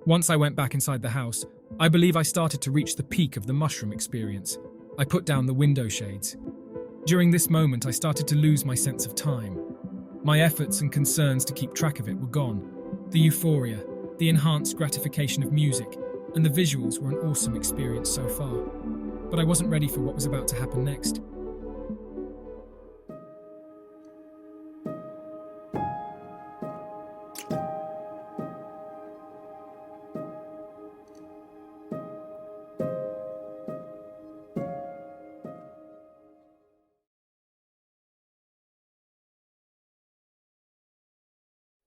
Once I went back inside the house, I believe I started to reach the peak of the mushroom experience. I put down the window shades. During this moment, I started to lose my sense of time. My efforts and concerns to keep track of it were gone. The euphoria, the enhanced gratification of music, and the visuals were an awesome experience so far. But I wasn't ready for what was about to happen next.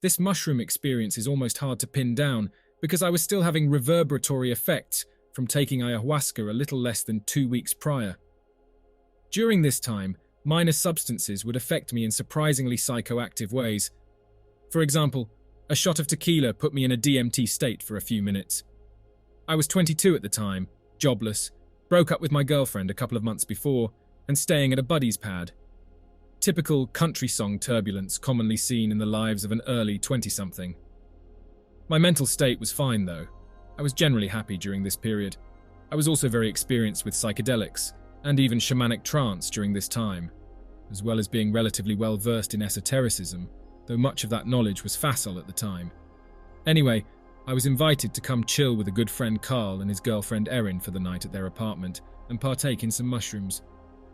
This mushroom experience is almost hard to pin down because I was still having reverberatory effects from taking ayahuasca a little less than 2 weeks prior. During this time, minor substances would affect me in surprisingly psychoactive ways. For example, a shot of tequila put me in a DMT state for a few minutes. I was 22 at the time, jobless, broke up with my girlfriend a couple of months before, and staying at a buddy's pad. Typical country song turbulence commonly seen in the lives of an early 20-something. My mental state was fine though. I was generally happy during this period. I was also very experienced with psychedelics, and even shamanic trance during this time, as well as being relatively well versed in esotericism, though much of that knowledge was facile at the time. Anyway, I was invited to come chill with a good friend Carl and his girlfriend Erin for the night at their apartment and partake in some mushrooms.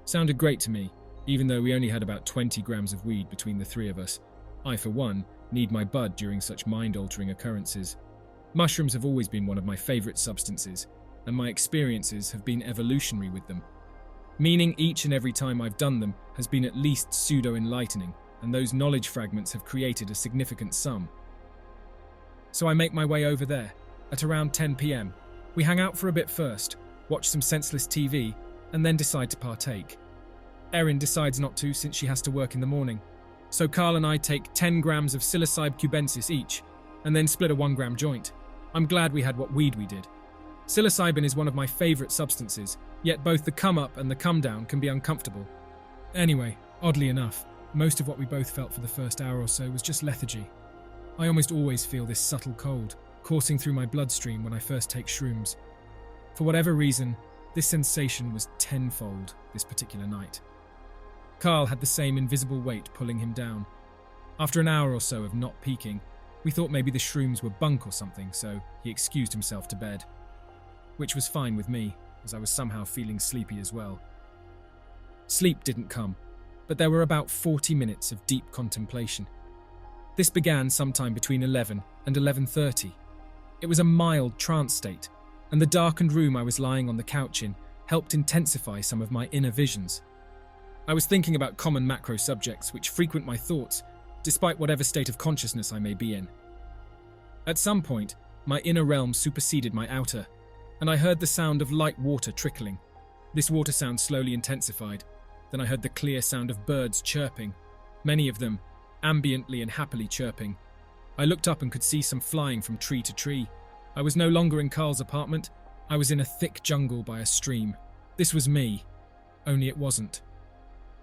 Sounded great to me. Even though we only had about 20 grams of weed between the three of us, I, for one, need my bud during such mind-altering occurrences. Mushrooms have always been one of my favourite substances, and my experiences have been evolutionary with them. Meaning each and every time I've done them has been at least pseudo-enlightening, and those knowledge fragments have created a significant sum. So I make my way over there, at around 10 p.m. We hang out for a bit first, watch some senseless TV, and then decide to partake. Erin decides not to since she has to work in the morning. So Carl and I take 10 grams of psilocybe cubensis each, and then split a 1-gram joint. I'm glad we had what weed we did. Psilocybin is one of my favourite substances, yet both the come up and the come down can be uncomfortable. Anyway, oddly enough, most of what we both felt for the first hour or so was just lethargy. I almost always feel this subtle cold, coursing through my bloodstream when I first take shrooms. For whatever reason, this sensation was tenfold this particular night. Carl had the same invisible weight pulling him down. After an hour or so of not peaking, we thought maybe the shrooms were bunk or something, so he excused himself to bed. Which was fine with me, as I was somehow feeling sleepy as well. Sleep didn't come, but there were about 40 minutes of deep contemplation. This began sometime between 11 and 11:30. It was a mild trance state, and the darkened room I was lying on the couch in helped intensify some of my inner visions. I was thinking about common macro subjects which frequent my thoughts, despite whatever state of consciousness I may be in. At some point, my inner realm superseded my outer, and I heard the sound of light water trickling. This water sound slowly intensified. Then I heard the clear sound of birds chirping, many of them ambiently and happily chirping. I looked up and could see some flying from tree to tree. I was no longer in Carl's apartment. I was in a thick jungle by a stream. This was me, only it wasn't.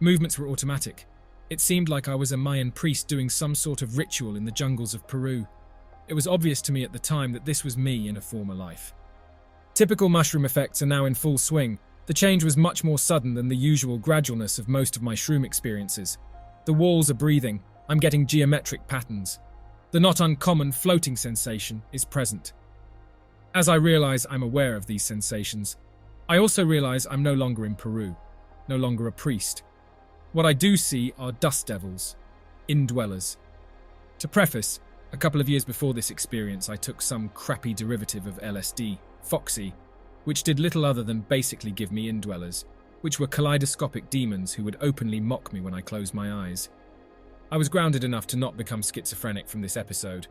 Movements were automatic. It seemed like I was a Mayan priest doing some sort of ritual in the jungles of Peru. It was obvious to me at the time that this was me in a former life. Typical mushroom effects are now in full swing. The change was much more sudden than the usual gradualness of most of my shroom experiences. The walls are breathing. I'm getting geometric patterns. The not uncommon floating sensation is present. As I realize I'm aware of these sensations, I also realize I'm no longer in Peru, no longer a priest. What I do see are dust devils, indwellers. To preface, a couple of years before this experience, I took some crappy derivative of LSD, Foxy, which did little other than basically give me indwellers, which were kaleidoscopic demons who would openly mock me when I closed my eyes. I was grounded enough to not become schizophrenic from this episode,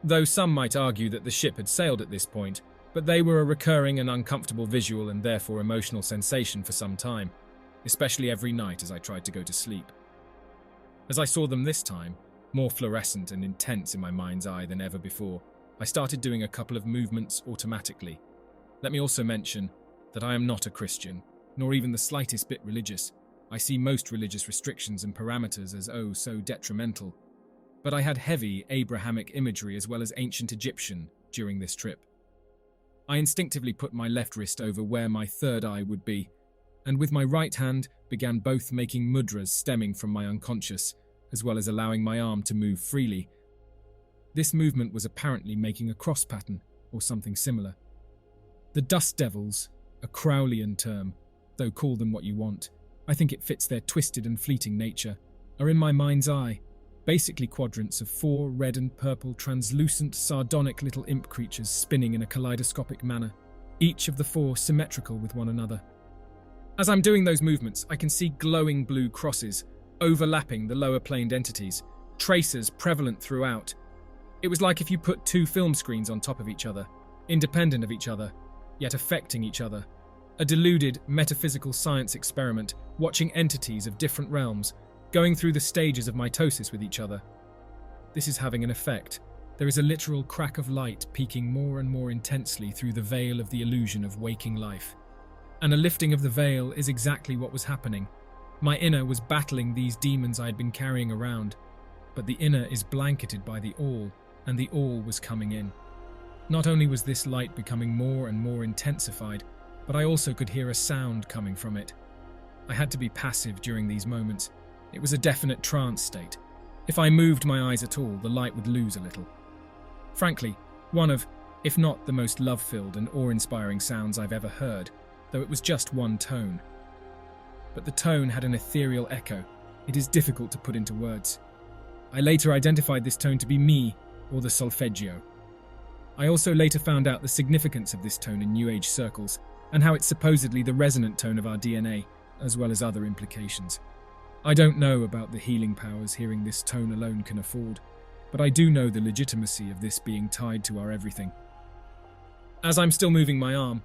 though some might argue that the ship had sailed at this point, but they were a recurring and uncomfortable visual and therefore emotional sensation for some time, especially every night as I tried to go to sleep. As I saw them this time, more fluorescent and intense in my mind's eye than ever before, I started doing a couple of movements automatically. Let me also mention that I am not a Christian, nor even the slightest bit religious. I see most religious restrictions and parameters as so detrimental. But I had heavy Abrahamic imagery as well as ancient Egyptian during this trip. I instinctively put my left wrist over where my third eye would be, and with my right hand began both making mudras stemming from my unconscious, as well as allowing my arm to move freely. This movement was apparently making a cross pattern, or something similar. The dust devils, a Crowleyan term, though call them what you want, I think it fits their twisted and fleeting nature, are in my mind's eye, basically quadrants of 4 red and purple translucent sardonic little imp creatures spinning in a kaleidoscopic manner, each of the 4 symmetrical with one another. As I'm doing those movements, I can see glowing blue crosses, overlapping the lower planed entities, tracers prevalent throughout. It was like if you put 2 film screens on top of each other, independent of each other, yet affecting each other. A deluded, metaphysical science experiment, watching entities of different realms, going through the stages of mitosis with each other. This is having an effect. There is a literal crack of light peeking more and more intensely through the veil of the illusion of waking life. And a lifting of the veil is exactly what was happening. My inner was battling these demons I had been carrying around, but the inner is blanketed by the all, and the all was coming in. Not only was this light becoming more and more intensified, but I also could hear a sound coming from it. I had to be passive during these moments. It was a definite trance state. If I moved my eyes at all, the light would lose a little. Frankly, one of, if not the most love-filled and awe-inspiring sounds I've ever heard, though it was just one tone. But the tone had an ethereal echo. It is difficult to put into words. I later identified this tone to be me, or the solfeggio. I also later found out the significance of this tone in New Age circles, and how it's supposedly the resonant tone of our DNA, as well as other implications. I don't know about the healing powers hearing this tone alone can afford, but I do know the legitimacy of this being tied to our everything. As I'm still moving my arm,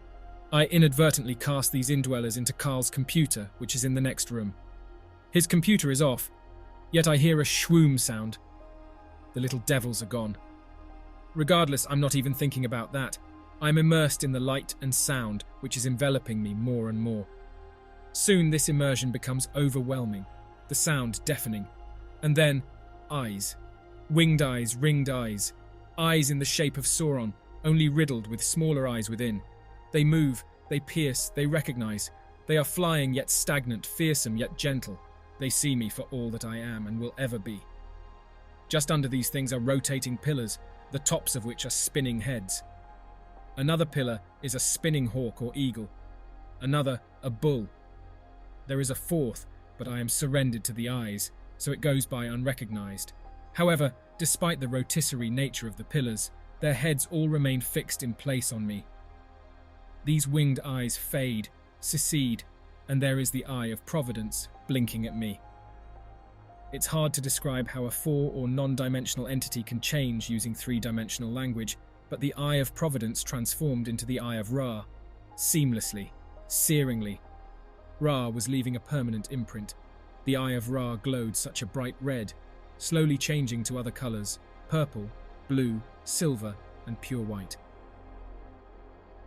I inadvertently cast these indwellers into Carl's computer, which is in the next room. His computer is off, yet I hear a shwoom sound. The little devils are gone. Regardless, I'm not even thinking about that. I'm immersed in the light and sound, which is enveloping me more and more. Soon this immersion becomes overwhelming, the sound deafening. And then, eyes. Winged eyes, ringed eyes. Eyes in the shape of Sauron, only riddled with smaller eyes within. They move, they pierce, they recognize. They are flying yet stagnant, fearsome yet gentle. They see me for all that I am and will ever be. Just under these things are rotating pillars, the tops of which are spinning heads. Another pillar is a spinning hawk or eagle. Another, a bull. There is a fourth, but I am surrendered to the eyes, so it goes by unrecognized. However, despite the rotisserie nature of the pillars, their heads all remain fixed in place on me. These winged eyes fade, secede, and there is the eye of providence blinking at me. It's hard to describe how a 4 or non-dimensional entity can change using 3-dimensional language, but the eye of providence transformed into the eye of Ra, seamlessly, searingly. Ra was leaving a permanent imprint. The eye of Ra glowed such a bright red, slowly changing to other colors, purple, blue, silver, and pure white.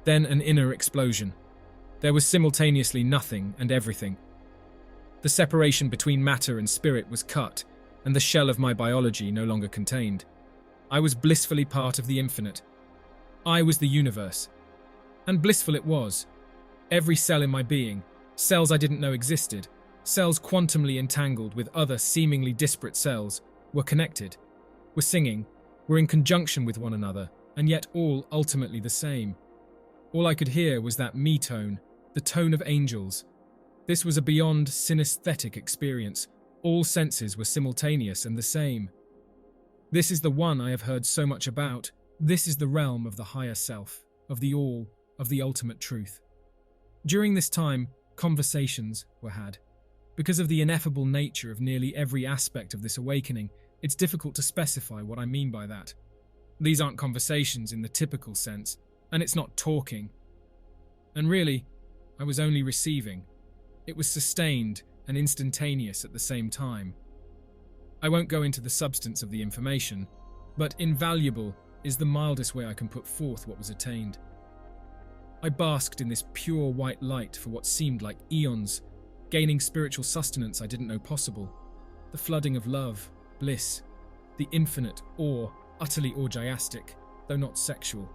Then an inner explosion. There was simultaneously nothing and everything. The separation between matter and spirit was cut, and the shell of my biology no longer contained. I was blissfully part of the infinite. I was the universe. And blissful it was. Every cell in my being, cells I didn't know existed, cells quantumly entangled with other seemingly disparate cells, were connected, were singing, were in conjunction with one another, and yet all ultimately the same. All I could hear was that me tone, the tone of angels. This was a beyond synesthetic experience. All senses were simultaneous and the same. This is the one I have heard so much about. This is the realm of the higher self, of the all, of the ultimate truth. During this time, conversations were had. Because of the ineffable nature of nearly every aspect of this awakening, it's difficult to specify what I mean by that. These aren't conversations in the typical sense, and it's not talking. And really, I was only receiving. It was sustained and instantaneous at the same time. I won't go into the substance of the information, but invaluable is the mildest way I can put forth what was attained. I basked in this pure white light for what seemed like eons, gaining spiritual sustenance I didn't know possible. The flooding of love, bliss, the infinite awe, utterly orgiastic. though not sexual.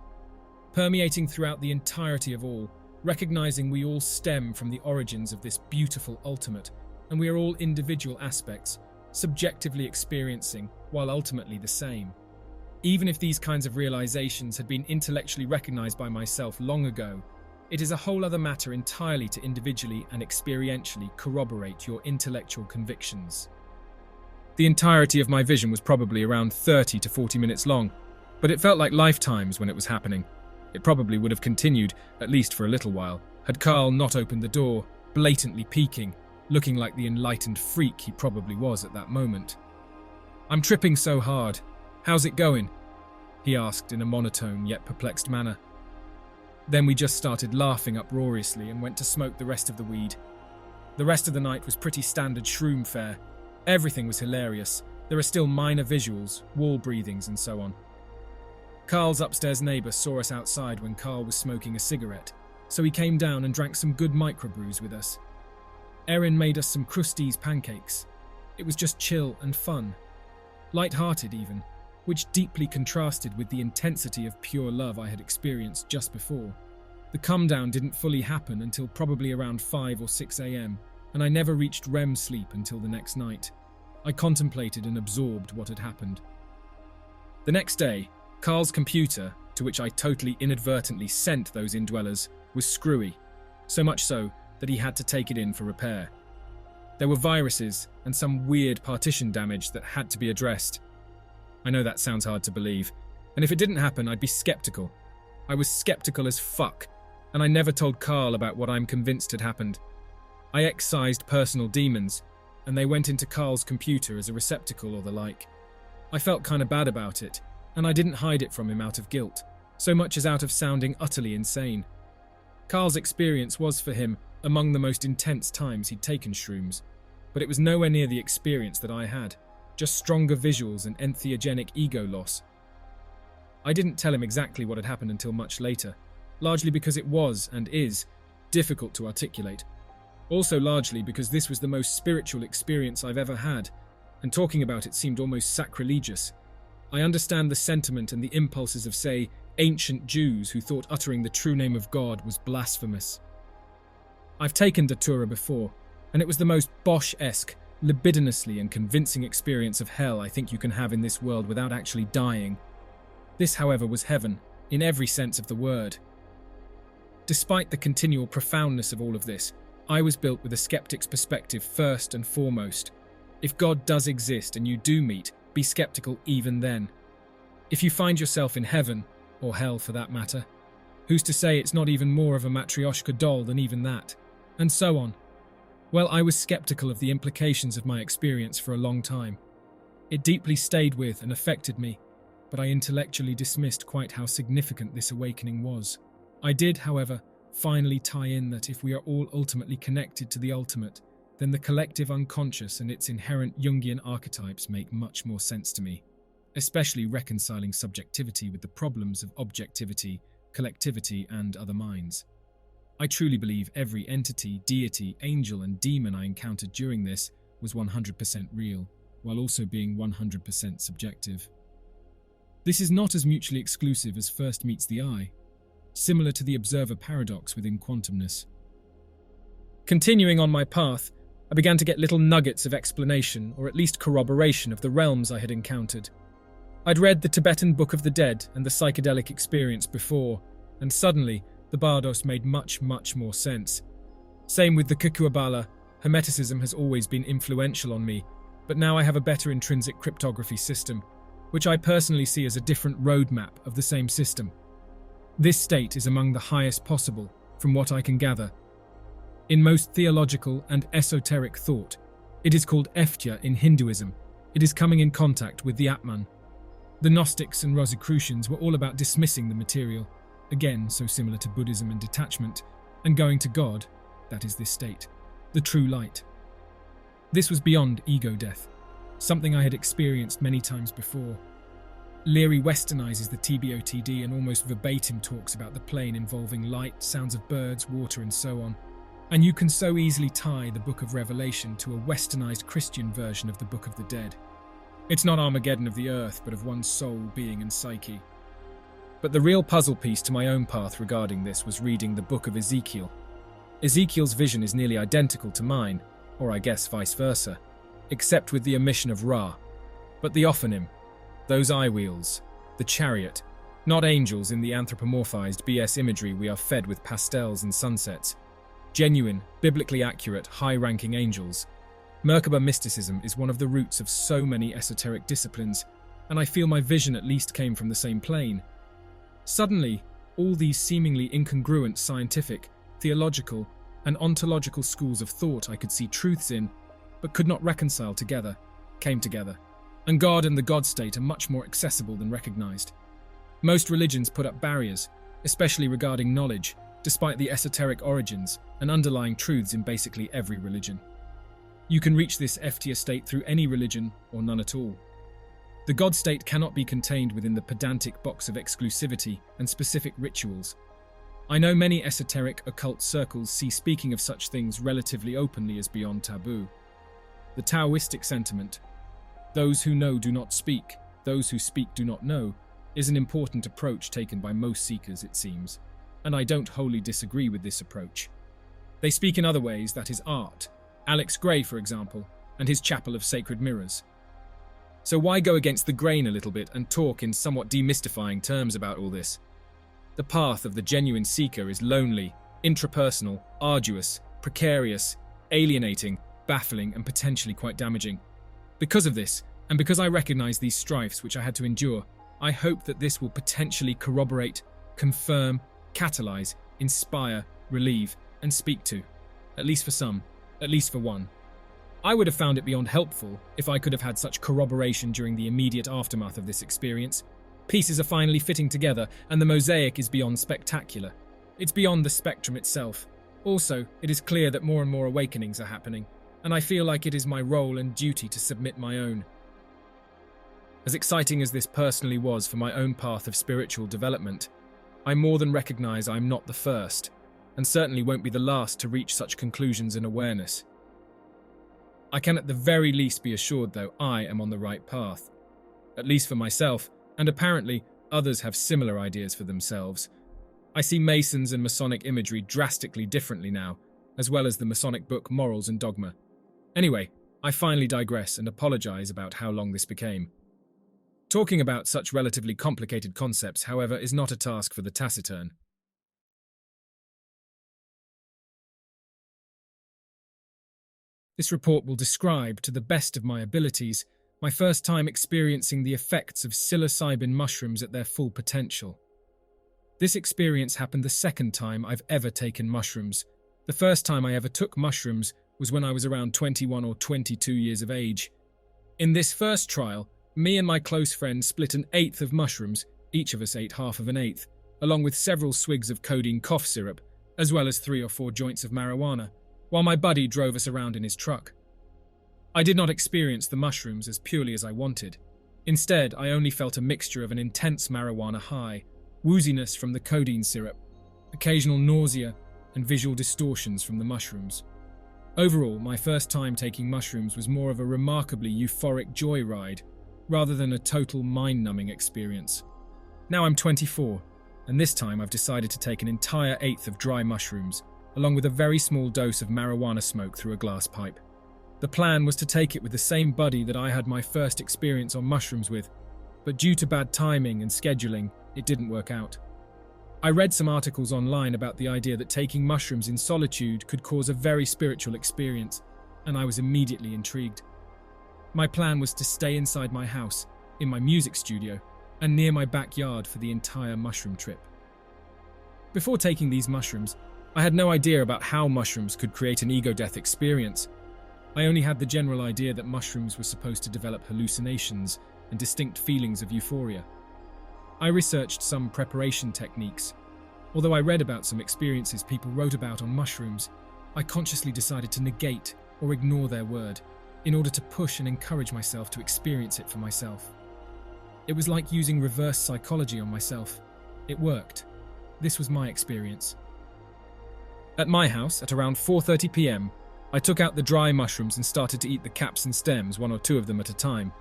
Permeating throughout the entirety of all, recognizing we all stem from the origins of this beautiful ultimate, and we are all individual aspects, subjectively experiencing, while ultimately the same. Even if these kinds of realizations had been intellectually recognized by myself long ago, it is a whole other matter entirely to individually and experientially corroborate your intellectual convictions. The entirety of my vision was probably around 30 to 40 minutes long, but it felt like lifetimes when it was happening. It probably would have continued, at least for a little while, had Carl not opened the door, blatantly peeking, looking like the enlightened freak he probably was at that moment. "I'm tripping so hard. How's it going?" he asked in a monotone yet perplexed manner. Then we just started laughing uproariously and went to smoke the rest of the weed. The rest of the night was pretty standard shroom fare. Everything was hilarious. There are still minor visuals, wall breathings and so on. Carl's upstairs neighbour saw us outside when Carl was smoking a cigarette, so he came down and drank some good microbrews with us. Erin made us some crusties pancakes. It was just chill and fun. Light-hearted even, which deeply contrasted with the intensity of pure love I had experienced just before. The come-down didn't fully happen until probably around 5 or 6 a.m, and I never reached REM sleep until the next night. I contemplated and absorbed what had happened. The next day, Carl's computer, to which I totally inadvertently sent those indwellers, was screwy, so much so that he had to take it in for repair. There were viruses and some weird partition damage that had to be addressed. I know that sounds hard to believe, and if it didn't happen, I'd be skeptical. I was skeptical as fuck, and I never told Carl about what I'm convinced had happened. I excised personal demons, and they went into Carl's computer as a receptacle or the like. I felt kinda bad about it, and I didn't hide it from him out of guilt, so much as out of sounding utterly insane. Carl's experience was for him among the most intense times he'd taken shrooms, but it was nowhere near the experience that I had, just stronger visuals and entheogenic ego loss. I didn't tell him exactly what had happened until much later, largely because it was, and is, difficult to articulate. Also largely because this was the most spiritual experience I've ever had, and talking about it seemed almost sacrilegious. I understand the sentiment and the impulses of, say, ancient Jews who thought uttering the true name of God was blasphemous. I've taken Datura before, and it was the most Bosch-esque, libidinously and convincing experience of hell I think you can have in this world without actually dying. This, however, was heaven, in every sense of the word. Despite the continual profoundness of all of this, I was built with a skeptic's perspective first and foremost. If God does exist and you do meet, be skeptical even then. If you find yourself in heaven, or hell for that matter, who's to say it's not even more of a Matryoshka doll than even that? And so on. Well, I was skeptical of the implications of my experience for a long time. It deeply stayed with and affected me, but I intellectually dismissed quite how significant this awakening was. I did, however, finally tie in that if we are all ultimately connected to the ultimate, then the collective unconscious and its inherent Jungian archetypes make much more sense to me, especially reconciling subjectivity with the problems of objectivity, collectivity, and other minds. I truly believe every entity, deity, angel, and demon I encountered during this was 100% real, while also being 100% subjective. This is not as mutually exclusive as first meets the eye, similar to the observer paradox within quantumness. Continuing on my path, I began to get little nuggets of explanation, or at least corroboration of the realms I had encountered. I'd read the Tibetan Book of the Dead and the psychedelic experience before, and suddenly, the Bardos made much more sense. Same with the Kukuabala. Hermeticism has always been influential on me, but now I have a better intrinsic cryptography system, which I personally see as a different roadmap of the same system. This state is among the highest possible, from what I can gather. In most theological and esoteric thought, it is called Eftya in Hinduism. It is coming in contact with the Atman. The Gnostics and Rosicrucians were all about dismissing the material, again so similar to Buddhism and detachment, and going to God, that is this state, the true light. This was beyond ego death, something I had experienced many times before. Leary westernizes the TBOTD and almost verbatim talks about the plane involving light, sounds of birds, water, and so on. And you can so easily tie the Book of Revelation to a westernized Christian version of the Book of the Dead. It's not Armageddon of the earth, but of one's soul, being, and psyche. But the real puzzle piece to my own path regarding this was reading the book of Ezekiel. Ezekiel's vision is nearly identical to mine, or I guess vice versa, except with the omission of Ra. But the Ophanim, those eye wheels, the chariot, not angels in the anthropomorphized BS imagery we are fed with pastels and sunsets. Genuine, biblically accurate, high-ranking angels. Merkaba mysticism is one of the roots of so many esoteric disciplines, and I feel my vision at least came from the same plane. Suddenly, all these seemingly incongruent scientific, theological, and ontological schools of thought I could see truths in, but could not reconcile together, came together. And God and the God state are much more accessible than recognized. Most religions put up barriers, especially regarding knowledge, despite the esoteric origins and underlying truths in basically every religion. You can reach this FT state through any religion or none at all. The God state cannot be contained within the pedantic box of exclusivity and specific rituals. I know many esoteric occult circles see speaking of such things relatively openly as beyond taboo. The Taoistic sentiment, "Those who know do not speak, those who speak do not know," is an important approach taken by most seekers, it seems, and I don't wholly disagree with this approach. They speak in other ways, that is art. Alex Gray, for example, and his Chapel of Sacred Mirrors. So why go against the grain a little bit and talk in somewhat demystifying terms about all this? The path of the genuine seeker is lonely, intrapersonal, arduous, precarious, alienating, baffling, and potentially quite damaging. Because of this, and because I recognize these strifes which I had to endure, I hope that this will potentially corroborate, confirm, catalyze, inspire, relieve, and speak to. At least for some, at least for one. I would have found it beyond helpful if I could have had such corroboration during the immediate aftermath of this experience. Pieces are finally fitting together, and the mosaic is beyond spectacular. It's beyond the spectrum itself. Also, it is clear that more and more awakenings are happening, and I feel like it is my role and duty to submit my own. As exciting as this personally was for my own path of spiritual development, I more than recognize I'm not the first, and certainly won't be the last to reach such conclusions and awareness. I can at the very least be assured, though, I am on the right path. At least for myself, and apparently others have similar ideas for themselves. I see Masons and Masonic imagery drastically differently now, as well as the Masonic book Morals and Dogma. Anyway, I finally digress and apologize about how long this became. Talking about such relatively complicated concepts, however, is not a task for the taciturn. This report will describe, to the best of my abilities, my first time experiencing the effects of psilocybin mushrooms at their full potential. This experience happened the second time I've ever taken mushrooms. The first time I ever took mushrooms was when I was around 21 or 22 years of age. In this first trial, me and my close friend split an eighth of mushrooms, each of us ate half of an eighth, along with several swigs of codeine cough syrup, as well as 3 or 4 joints of marijuana, while my buddy drove us around in his truck. I did not experience the mushrooms as purely as I wanted. Instead, I only felt a mixture of an intense marijuana high, wooziness from the codeine syrup, occasional nausea, and visual distortions from the mushrooms. Overall, my first time taking mushrooms was more of a remarkably euphoric joyride, rather than a total mind-numbing experience. Now I'm 24, and this time I've decided to take an entire eighth of dry mushrooms, along with a very small dose of marijuana smoke through a glass pipe. The plan was to take it with the same buddy that I had my first experience on mushrooms with, but due to bad timing and scheduling, it didn't work out. I read some articles online about the idea that taking mushrooms in solitude could cause a very spiritual experience, and I was immediately intrigued. My plan was to stay inside my house, in my music studio, and near my backyard for the entire mushroom trip. Before taking these mushrooms, I had no idea about how mushrooms could create an ego-death experience. I only had the general idea that mushrooms were supposed to develop hallucinations and distinct feelings of euphoria. I researched some preparation techniques. Although I read about some experiences people wrote about on mushrooms, I consciously decided to negate or ignore their word in order to push and encourage myself to experience it for myself. It was like using reverse psychology on myself. It worked. This was my experience. At my house, at around 4:30 p.m, I took out the dry mushrooms and started to eat the caps and stems, 1 or 2 of them at a time,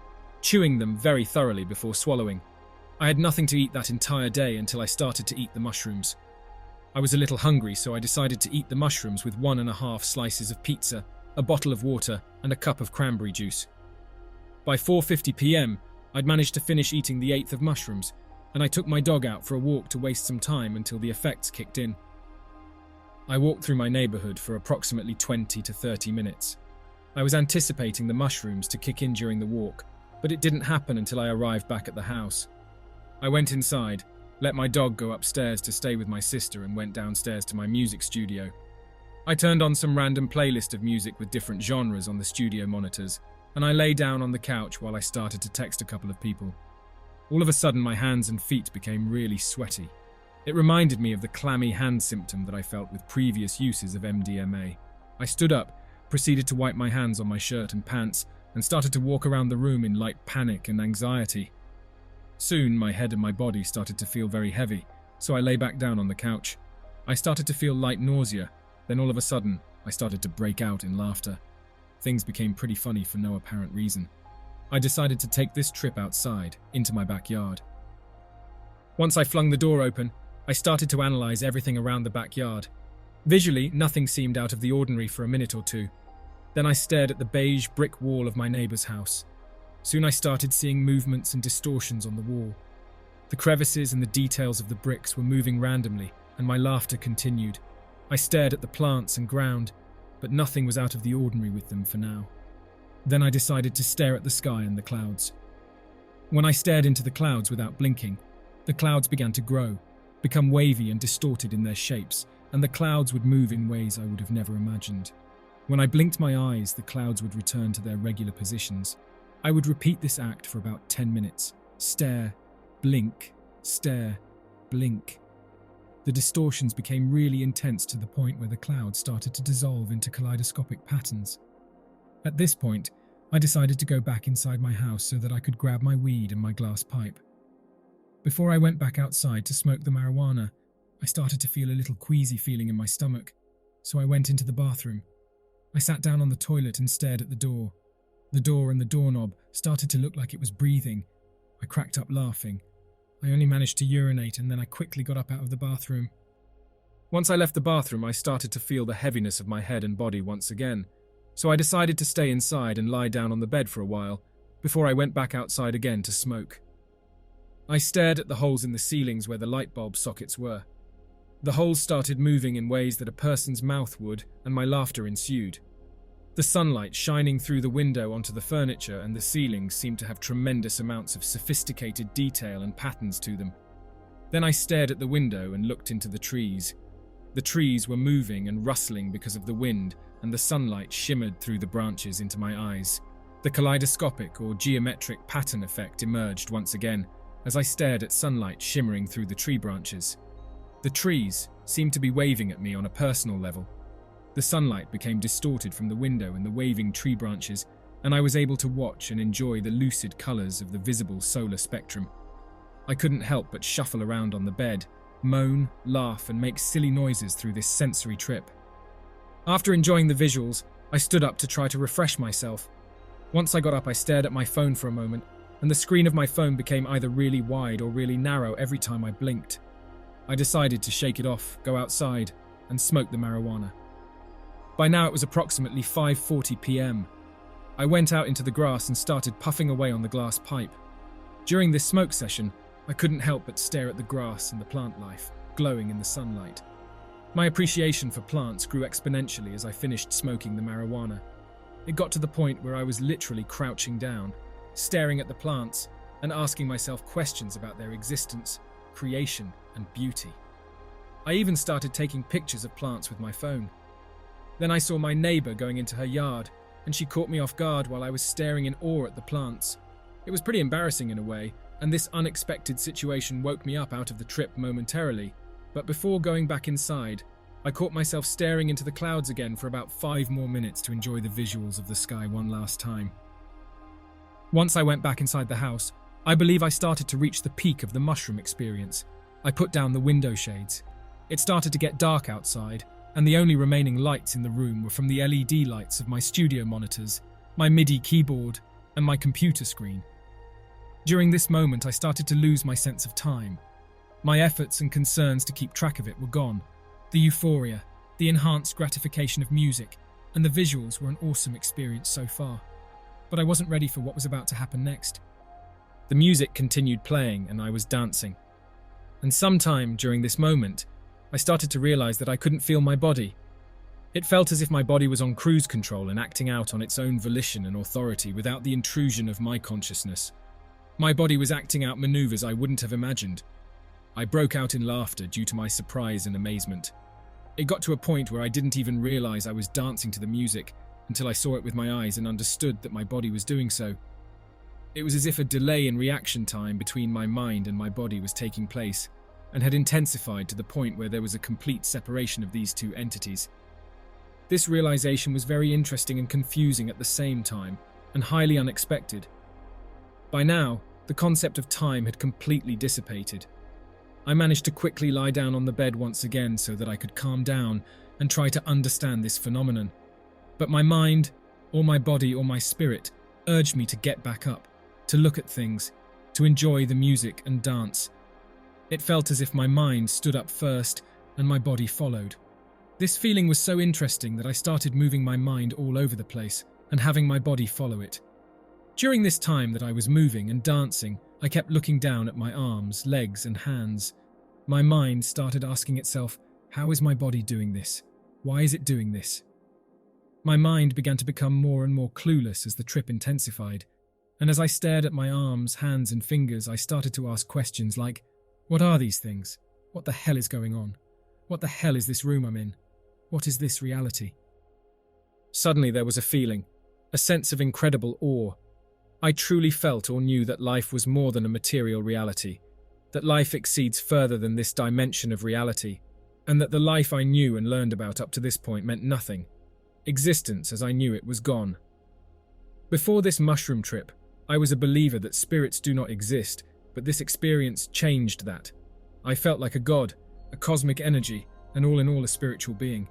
chewing them very thoroughly before swallowing. I had nothing to eat that entire day until I started to eat the mushrooms. I was a little hungry, so I decided to eat the mushrooms with 1.5 slices of pizza, a bottle of water, and a cup of cranberry juice. By 4:50 p.m, I'd managed to finish eating the 8th of mushrooms, and I took my dog out for a walk to waste some time until the effects kicked in. I walked through my neighborhood for approximately 20 to 30 minutes. I was anticipating the mushrooms to kick in during the walk, but it didn't happen until I arrived back at the house. I went inside, let my dog go upstairs to stay with my sister, and went downstairs to my music studio. I turned on some random playlist of music with different genres on the studio monitors, and I lay down on the couch while I started to text a couple of people. All of a sudden, my hands and feet became really sweaty. It reminded me of the clammy hand symptom that I felt with previous uses of MDMA. I stood up, proceeded to wipe my hands on my shirt and pants, and started to walk around the room in light panic and anxiety. Soon, my head and my body started to feel very heavy, so I lay back down on the couch. I started to feel light nausea, then all of a sudden, I started to break out in laughter. Things became pretty funny for no apparent reason. I decided to take this trip outside, into my backyard. Once I flung the door open, I started to analyze everything around the backyard. Visually, nothing seemed out of the ordinary for a minute or two. Then I stared at the beige brick wall of my neighbor's house. Soon I started seeing movements and distortions on the wall. The crevices and the details of the bricks were moving randomly, and my laughter continued. I stared at the plants and ground, but nothing was out of the ordinary with them for now. Then I decided to stare at the sky and the clouds. When I stared into the clouds without blinking, the clouds began to grow, become wavy and distorted in their shapes, and the clouds would move in ways I would have never imagined. When I blinked my eyes, the clouds would return to their regular positions. I would repeat this act for about 10 minutes. Stare, blink, stare, blink. The distortions became really intense to the point where the clouds started to dissolve into kaleidoscopic patterns. At this point, I decided to go back inside my house so that I could grab my weed and my glass pipe. Before I went back outside to smoke the marijuana, I started to feel a little queasy feeling in my stomach, so I went into the bathroom. I sat down on the toilet and stared at the door. The door and the doorknob started to look like it was breathing. I cracked up laughing. I only managed to urinate, and then I quickly got up out of the bathroom. Once I left the bathroom, I started to feel the heaviness of my head and body once again, so I decided to stay inside and lie down on the bed for a while, before I went back outside again to smoke. I stared at the holes in the ceilings where the light bulb sockets were. The holes started moving in ways that a person's mouth would, and my laughter ensued. The sunlight shining through the window onto the furniture and the ceilings seemed to have tremendous amounts of sophisticated detail and patterns to them. Then I stared at the window and looked into the trees. The trees were moving and rustling because of the wind, and the sunlight shimmered through the branches into my eyes. The kaleidoscopic or geometric pattern effect emerged once again as I stared at sunlight shimmering through the tree branches. The trees seemed to be waving at me on a personal level. The sunlight became distorted from the window and the waving tree branches, and I was able to watch and enjoy the lucid colours of the visible solar spectrum. I couldn't help but shuffle around on the bed, moan, laugh, and make silly noises through this sensory trip. After enjoying the visuals, I stood up to try to refresh myself. Once I got up, I stared at my phone for a moment, and the screen of my phone became either really wide or really narrow every time I blinked. I decided to shake it off, go outside, and smoke the marijuana. By now it was approximately 5:40 p.m. I went out into the grass and started puffing away on the glass pipe. During this smoke session, I couldn't help but stare at the grass and the plant life, glowing in the sunlight. My appreciation for plants grew exponentially as I finished smoking the marijuana. It got to the point where I was literally crouching down, staring at the plants and asking myself questions about their existence, creation, and beauty. I even started taking pictures of plants with my phone. Then I saw my neighbour going into her yard, and she caught me off guard while I was staring in awe at the plants. It was pretty embarrassing in a way, and this unexpected situation woke me up out of the trip momentarily. But before going back inside, I caught myself staring into the clouds again for about 5 more minutes to enjoy the visuals of the sky one last time. Once I went back inside the house, I believe I started to reach the peak of the mushroom experience. I put down the window shades. It started to get dark outside, and the only remaining lights in the room were from the LED lights of my studio monitors, my MIDI keyboard, and my computer screen. During this moment, I started to lose my sense of time. My efforts and concerns to keep track of it were gone. The euphoria, the enhanced gratification of music, and the visuals were an awesome experience so far. But I wasn't ready for what was about to happen next. The music continued playing and I was dancing. And sometime during this moment, I started to realize that I couldn't feel my body. It felt as if my body was on cruise control and acting out on its own volition and authority without the intrusion of my consciousness. My body was acting out maneuvers I wouldn't have imagined. I broke out in laughter due to my surprise and amazement. It got to a point where I didn't even realize I was dancing to the music until I saw it with my eyes and understood that my body was doing so. It was as if a delay in reaction time between my mind and my body was taking place and had intensified to the point where there was a complete separation of these two entities. This realization was very interesting and confusing at the same time, and highly unexpected. By now, the concept of time had completely dissipated. I managed to quickly lie down on the bed once again so that I could calm down and try to understand this phenomenon. But my mind, or my body, or my spirit urged me to get back up, to look at things, to enjoy the music and dance. It felt as if my mind stood up first and my body followed. This feeling was so interesting that I started moving my mind all over the place and having my body follow it. During this time that I was moving and dancing, I kept looking down at my arms, legs, and hands. My mind started asking itself, how is my body doing this? Why is it doing this? My mind began to become more and more clueless as the trip intensified. And as I stared at my arms, hands, and fingers, I started to ask questions like, what are these things? What the hell is going on? What the hell is this room I'm in? What is this reality? Suddenly there was a feeling, a sense of incredible awe. I truly felt or knew that life was more than a material reality, that life exceeds further than this dimension of reality, and that the life I knew and learned about up to this point meant nothing. Existence as I knew it was gone. Before this mushroom trip, I was a believer that spirits do not exist, but this experience changed that. I felt like a god, a cosmic energy, and all in all a spiritual being.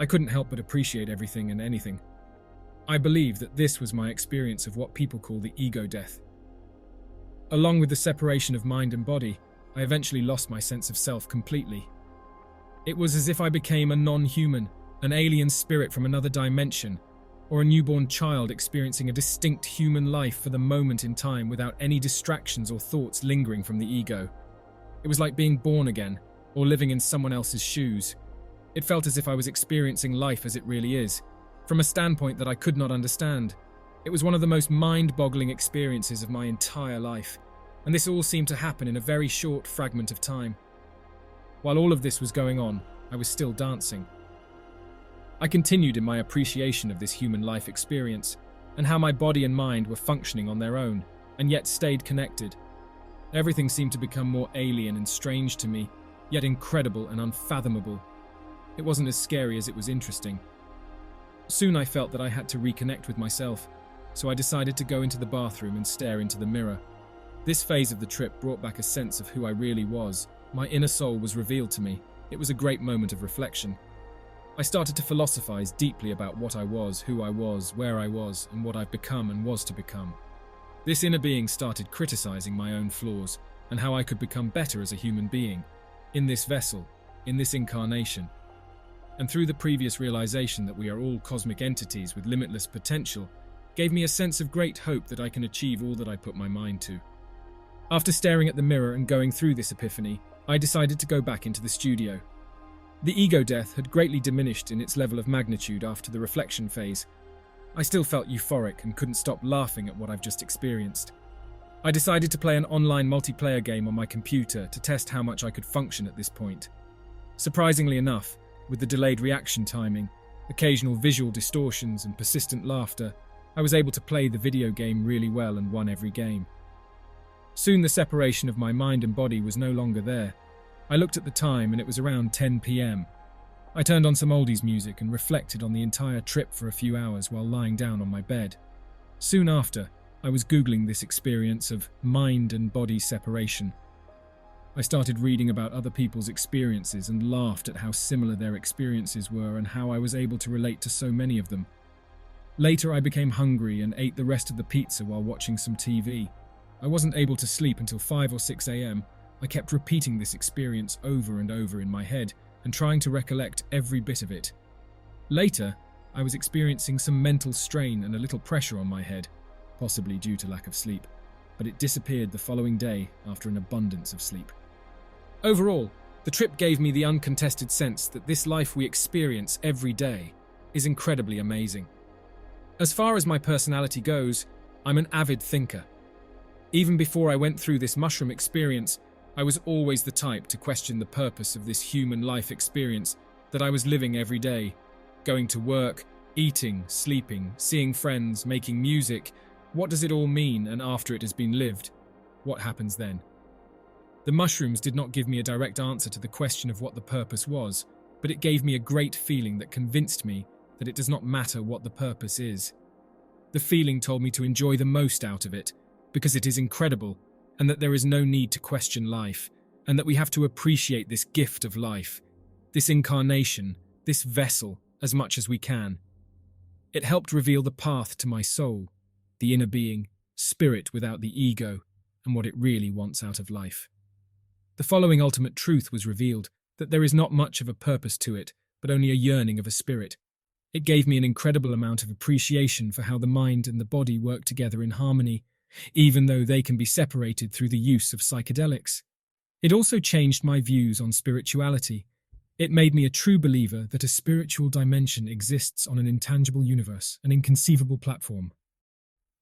I couldn't help but appreciate everything and anything. I believe that this was my experience of what people call the ego death. Along with the separation of mind and body, I eventually lost my sense of self completely. It was as if I became a non-human, an alien spirit from another dimension, or a newborn child experiencing a distinct human life for the moment in time without any distractions or thoughts lingering from the ego. It was like being born again, or living in someone else's shoes. It felt as if I was experiencing life as it really is, from a standpoint that I could not understand. It was one of the most mind-boggling experiences of my entire life, and this all seemed to happen in a very short fragment of time. While all of this was going on, I was still dancing. I continued in my appreciation of this human life experience, and how my body and mind were functioning on their own, and yet stayed connected. Everything seemed to become more alien and strange to me, yet incredible and unfathomable. It wasn't as scary as it was interesting. Soon I felt that I had to reconnect with myself, so I decided to go into the bathroom and stare into the mirror. This phase of the trip brought back a sense of who I really was. My inner soul was revealed to me. It was a great moment of reflection. I started to philosophize deeply about what I was, who I was, where I was, and what I've become and was to become. This inner being started criticizing my own flaws and how I could become better as a human being, in this vessel, in this incarnation. And through the previous realization that we are all cosmic entities with limitless potential, gave me a sense of great hope that I can achieve all that I put my mind to. After staring at the mirror and going through this epiphany, I decided to go back into the studio. The ego death had greatly diminished in its level of magnitude after the reflection phase. I still felt euphoric and couldn't stop laughing at what I've just experienced. I decided to play an online multiplayer game on my computer to test how much I could function at this point. Surprisingly enough, with the delayed reaction timing, occasional visual distortions and persistent laughter, I was able to play the video game really well and won every game. Soon the separation of my mind and body was no longer there. I looked at the time and it was around 10 p.m. I turned on some oldies music and reflected on the entire trip for a few hours while lying down on my bed. Soon after, I was Googling this experience of mind and body separation. I started reading about other people's experiences and laughed at how similar their experiences were and how I was able to relate to so many of them. Later I became hungry and ate the rest of the pizza while watching some TV. I wasn't able to sleep until 5 or 6 a.m. I kept repeating this experience over and over in my head and trying to recollect every bit of it. Later, I was experiencing some mental strain and a little pressure on my head, possibly due to lack of sleep, but it disappeared the following day after an abundance of sleep. Overall, the trip gave me the uncontested sense that this life we experience every day is incredibly amazing. As far as my personality goes, I'm an avid thinker. Even before I went through this mushroom experience, I was always the type to question the purpose of this human life experience that I was living every day. Going to work, eating, sleeping, seeing friends, making music. What does it all mean, and after it has been lived, what happens then? The mushrooms did not give me a direct answer to the question of what the purpose was, but it gave me a great feeling that convinced me that it does not matter what the purpose is. The feeling told me to enjoy the most out of it, because it is incredible, and that there is no need to question life, and that we have to appreciate this gift of life, this incarnation, this vessel, as much as we can. It helped reveal the path to my soul, the inner being, spirit without the ego, and what it really wants out of life. The following ultimate truth was revealed, that there is not much of a purpose to it, but only a yearning of a spirit. It gave me an incredible amount of appreciation for how the mind and the body work together in harmony, even though they can be separated through the use of psychedelics. It also changed my views on spirituality. It made me a true believer that a spiritual dimension exists on an intangible universe, an inconceivable platform.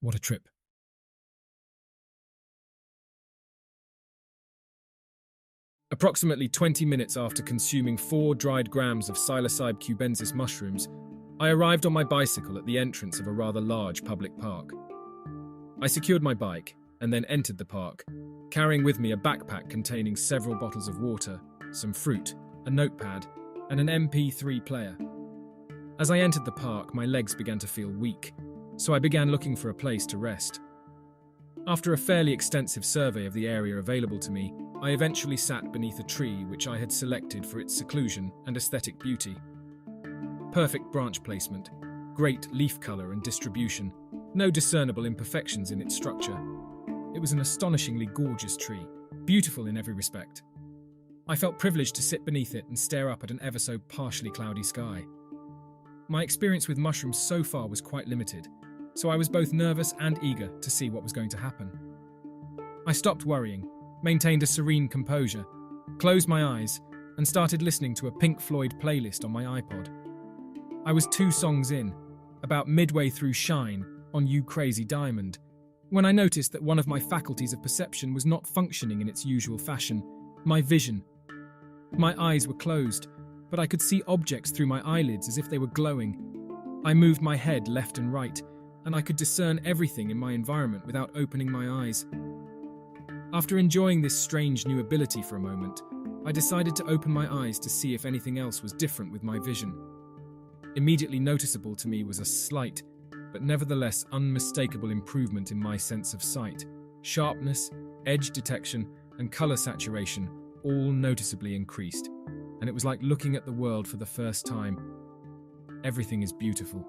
What a trip. Approximately 20 minutes after consuming 4 dried grams of psilocybe cubensis mushrooms, I arrived on my bicycle at the entrance of a rather large public park. I secured my bike and then entered the park, carrying with me a backpack containing several bottles of water, some fruit, a notepad, and an MP3 player. As I entered the park, my legs began to feel weak, so I began looking for a place to rest. After a fairly extensive survey of the area available to me, I eventually sat beneath a tree which I had selected for its seclusion and aesthetic beauty. Perfect branch placement, great leaf colour and distribution, no discernible imperfections in its structure. It was an astonishingly gorgeous tree, beautiful in every respect. I felt privileged to sit beneath it and stare up at an ever so partially cloudy sky. My experience with mushrooms so far was quite limited, so I was both nervous and eager to see what was going to happen. I stopped worrying, maintained a serene composure, closed my eyes, and started listening to a Pink Floyd playlist on my iPod. I was 2 songs in, about midway through Shine on You Crazy Diamond, when I noticed that one of my faculties of perception was not functioning in its usual fashion, my vision. My eyes were closed, but I could see objects through my eyelids as if they were glowing. I moved my head left and right, and I could discern everything in my environment without opening my eyes. After enjoying this strange new ability for a moment, I decided to open my eyes to see if anything else was different with my vision. Immediately noticeable to me was a slight, but nevertheless unmistakable improvement in my sense of sight. Sharpness, edge detection, and color saturation all noticeably increased, and it was like looking at the world for the first time. Everything is beautiful.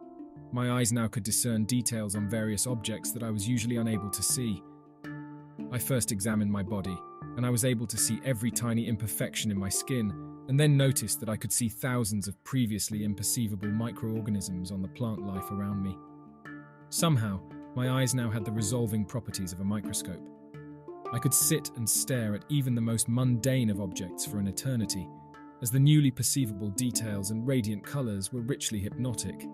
My eyes now could discern details on various objects that I was usually unable to see. I first examined my body, and I was able to see every tiny imperfection in my skin, and then noticed that I could see thousands of previously imperceivable microorganisms on the plant life around me. Somehow, my eyes now had the resolving properties of a microscope. I could sit and stare at even the most mundane of objects for an eternity, as the newly perceivable details and radiant colors were richly hypnotic.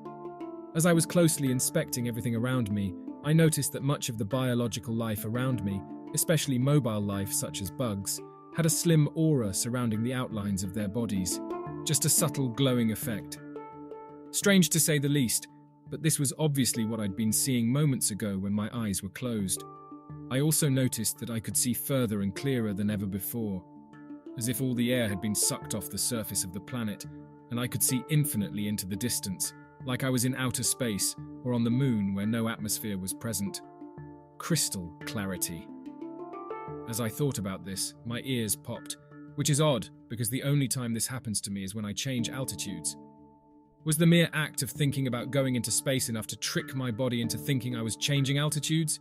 As I was closely inspecting everything around me, I noticed that much of the biological life around me, especially mobile life such as bugs, had a slim aura surrounding the outlines of their bodies, just a subtle glowing effect. Strange to say the least, but this was obviously what I'd been seeing moments ago when my eyes were closed. I also noticed that I could see further and clearer than ever before, as if all the air had been sucked off the surface of the planet, and I could see infinitely into the distance, like I was in outer space or on the moon where no atmosphere was present. Crystal clarity. As I thought about this, my ears popped, which is odd because the only time this happens to me is when I change altitudes. Was the mere act of thinking about going into space enough to trick my body into thinking I was changing altitudes?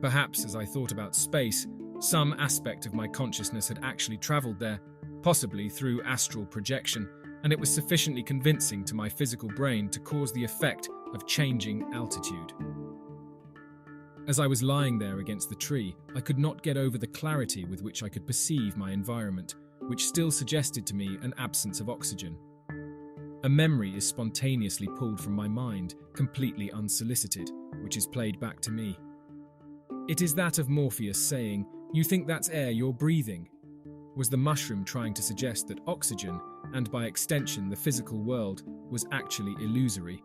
Perhaps, as I thought about space, some aspect of my consciousness had actually traveled there, possibly through astral projection, and it was sufficiently convincing to my physical brain to cause the effect of changing altitude. As I was lying there against the tree, I could not get over the clarity with which I could perceive my environment, which still suggested to me an absence of oxygen. A memory is spontaneously pulled from my mind, completely unsolicited, which is played back to me. It is that of Morpheus saying, "You think that's air you're breathing?" Was the mushroom trying to suggest that oxygen, and by extension the physical world, was actually illusory?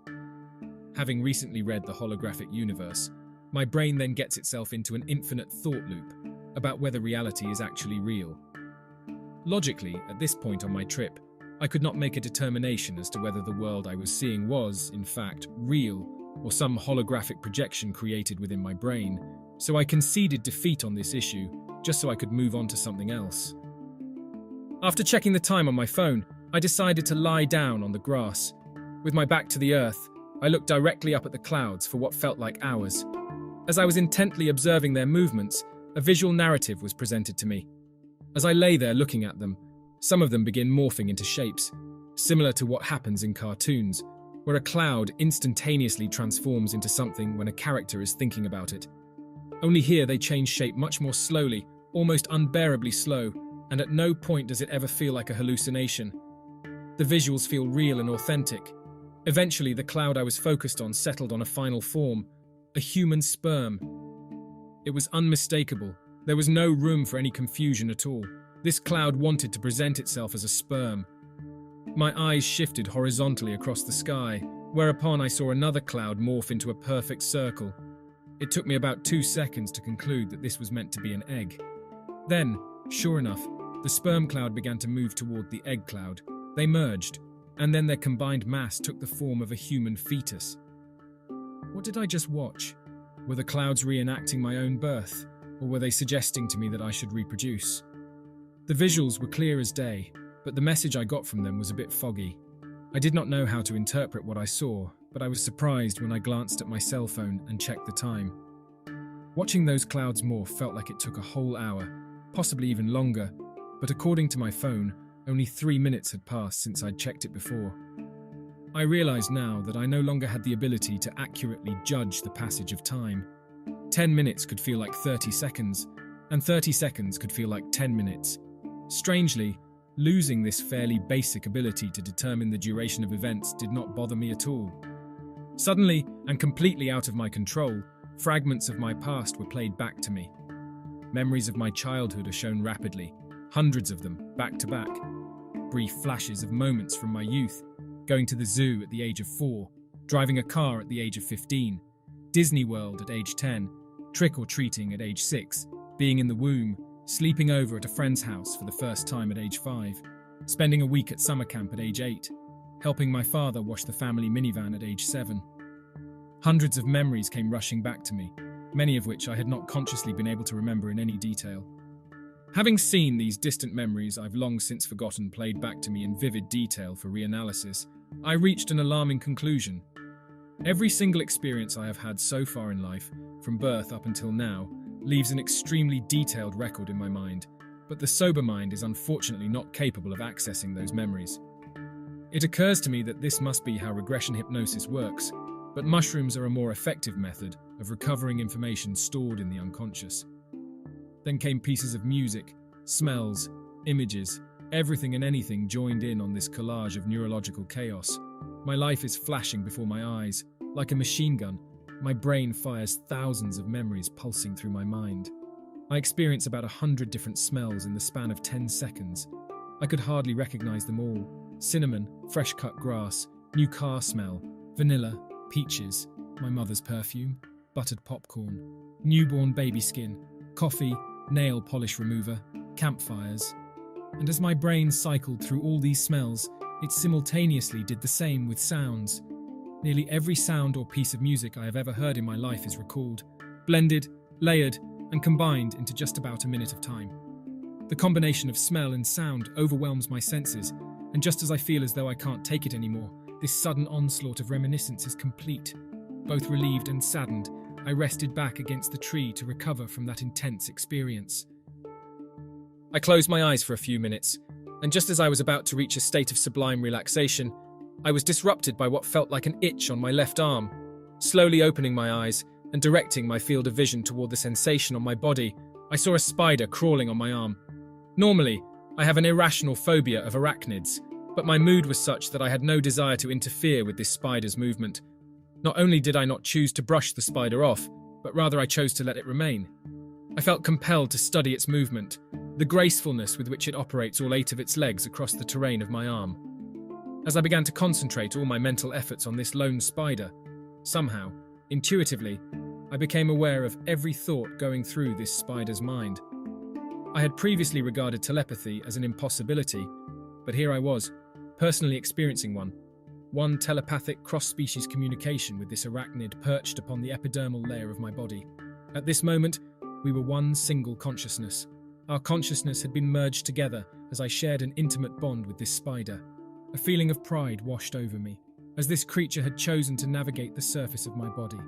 Having recently read The Holographic Universe, my brain then gets itself into an infinite thought loop about whether reality is actually real. Logically, at this point on my trip, I could not make a determination as to whether the world I was seeing was, in fact, real, or some holographic projection created within my brain, so I conceded defeat on this issue, just so I could move on to something else. After checking the time on my phone, I decided to lie down on the grass. With my back to the earth, I looked directly up at the clouds for what felt like hours. As I was intently observing their movements, a visual narrative was presented to me. As I lay there looking at them, some of them begin morphing into shapes, similar to what happens in cartoons, where a cloud instantaneously transforms into something when a character is thinking about it. Only here they change shape much more slowly, almost unbearably slow, and at no point does it ever feel like a hallucination. The visuals feel real and authentic. Eventually, the cloud I was focused on settled on a final form, a human sperm. It was unmistakable. There was no room for any confusion at all. This cloud wanted to present itself as a sperm. My eyes shifted horizontally across the sky, whereupon I saw another cloud morph into a perfect circle. It took me about 2 seconds to conclude that this was meant to be an egg. Then, sure enough, the sperm cloud began to move toward the egg cloud. They merged, and then their combined mass took the form of a human fetus. What did I just watch? Were the clouds reenacting my own birth, or were they suggesting to me that I should reproduce? The visuals were clear as day, but the message I got from them was a bit foggy. I did not know how to interpret what I saw, but I was surprised when I glanced at my cell phone and checked the time. Watching those clouds morph felt like it took a whole hour, possibly even longer, but according to my phone, only 3 minutes had passed since I'd checked it before. I realized now that I no longer had the ability to accurately judge the passage of time. 10 minutes could feel like 30 seconds, and 30 seconds could feel like 10 minutes. Strangely, losing this fairly basic ability to determine the duration of events did not bother me at all. Suddenly, and completely out of my control, fragments of my past were played back to me. Memories of my childhood are shown rapidly, hundreds of them, back to back. Brief flashes of moments from my youth, going to the zoo at the age of 4, driving a car at the age of 15, Disney World at age 10, trick-or-treating at age 6, being in the womb, sleeping over at a friend's house for the first time at age 5, spending a week at summer camp at age 8, helping my father wash the family minivan at age 7. Hundreds of memories came rushing back to me, many of which I had not consciously been able to remember in any detail. Having seen these distant memories I've long since forgotten played back to me in vivid detail for reanalysis, I reached an alarming conclusion. Every single experience I have had so far in life, from birth up until now, leaves an extremely detailed record in my mind, but the sober mind is unfortunately not capable of accessing those memories. It occurs to me that this must be how regression hypnosis works, but mushrooms are a more effective method of recovering information stored in the unconscious. Then came pieces of music, smells, images, everything and anything joined in on this collage of neurological chaos. My life is flashing before my eyes. Like a machine gun, my brain fires thousands of memories pulsing through my mind. I experience about 100 different smells in the span of 10 seconds. I could hardly recognize them all. Cinnamon, fresh-cut grass, new car smell, vanilla, peaches, my mother's perfume, buttered popcorn, newborn baby skin, coffee, nail polish remover, campfires. And as my brain cycled through all these smells, it simultaneously did the same with sounds. Nearly every sound or piece of music I have ever heard in my life is recalled, blended, layered, and combined into just about a minute of time. The combination of smell and sound overwhelms my senses, and just as I feel as though I can't take it anymore, this sudden onslaught of reminiscence is complete. Both relieved and saddened, I rested back against the tree to recover from that intense experience. I closed my eyes for a few minutes, and just as I was about to reach a state of sublime relaxation, I was disrupted by what felt like an itch on my left arm. Slowly opening my eyes and directing my field of vision toward the sensation on my body, I saw a spider crawling on my arm. Normally, I have an irrational phobia of arachnids, but my mood was such that I had no desire to interfere with this spider's movement. Not only did I not choose to brush the spider off, but rather I chose to let it remain. I felt compelled to study its movement, the gracefulness with which it operates all 8 of its legs across the terrain of my arm. As I began to concentrate all my mental efforts on this lone spider, somehow, intuitively, I became aware of every thought going through this spider's mind. I had previously regarded telepathy as an impossibility, but here I was, personally experiencing one telepathic cross-species communication with this arachnid perched upon the epidermal layer of my body. At this moment, we were one single consciousness. Our consciousness had been merged together as I shared an intimate bond with this spider. A feeling of pride washed over me, as this creature had chosen to navigate the surface of my body.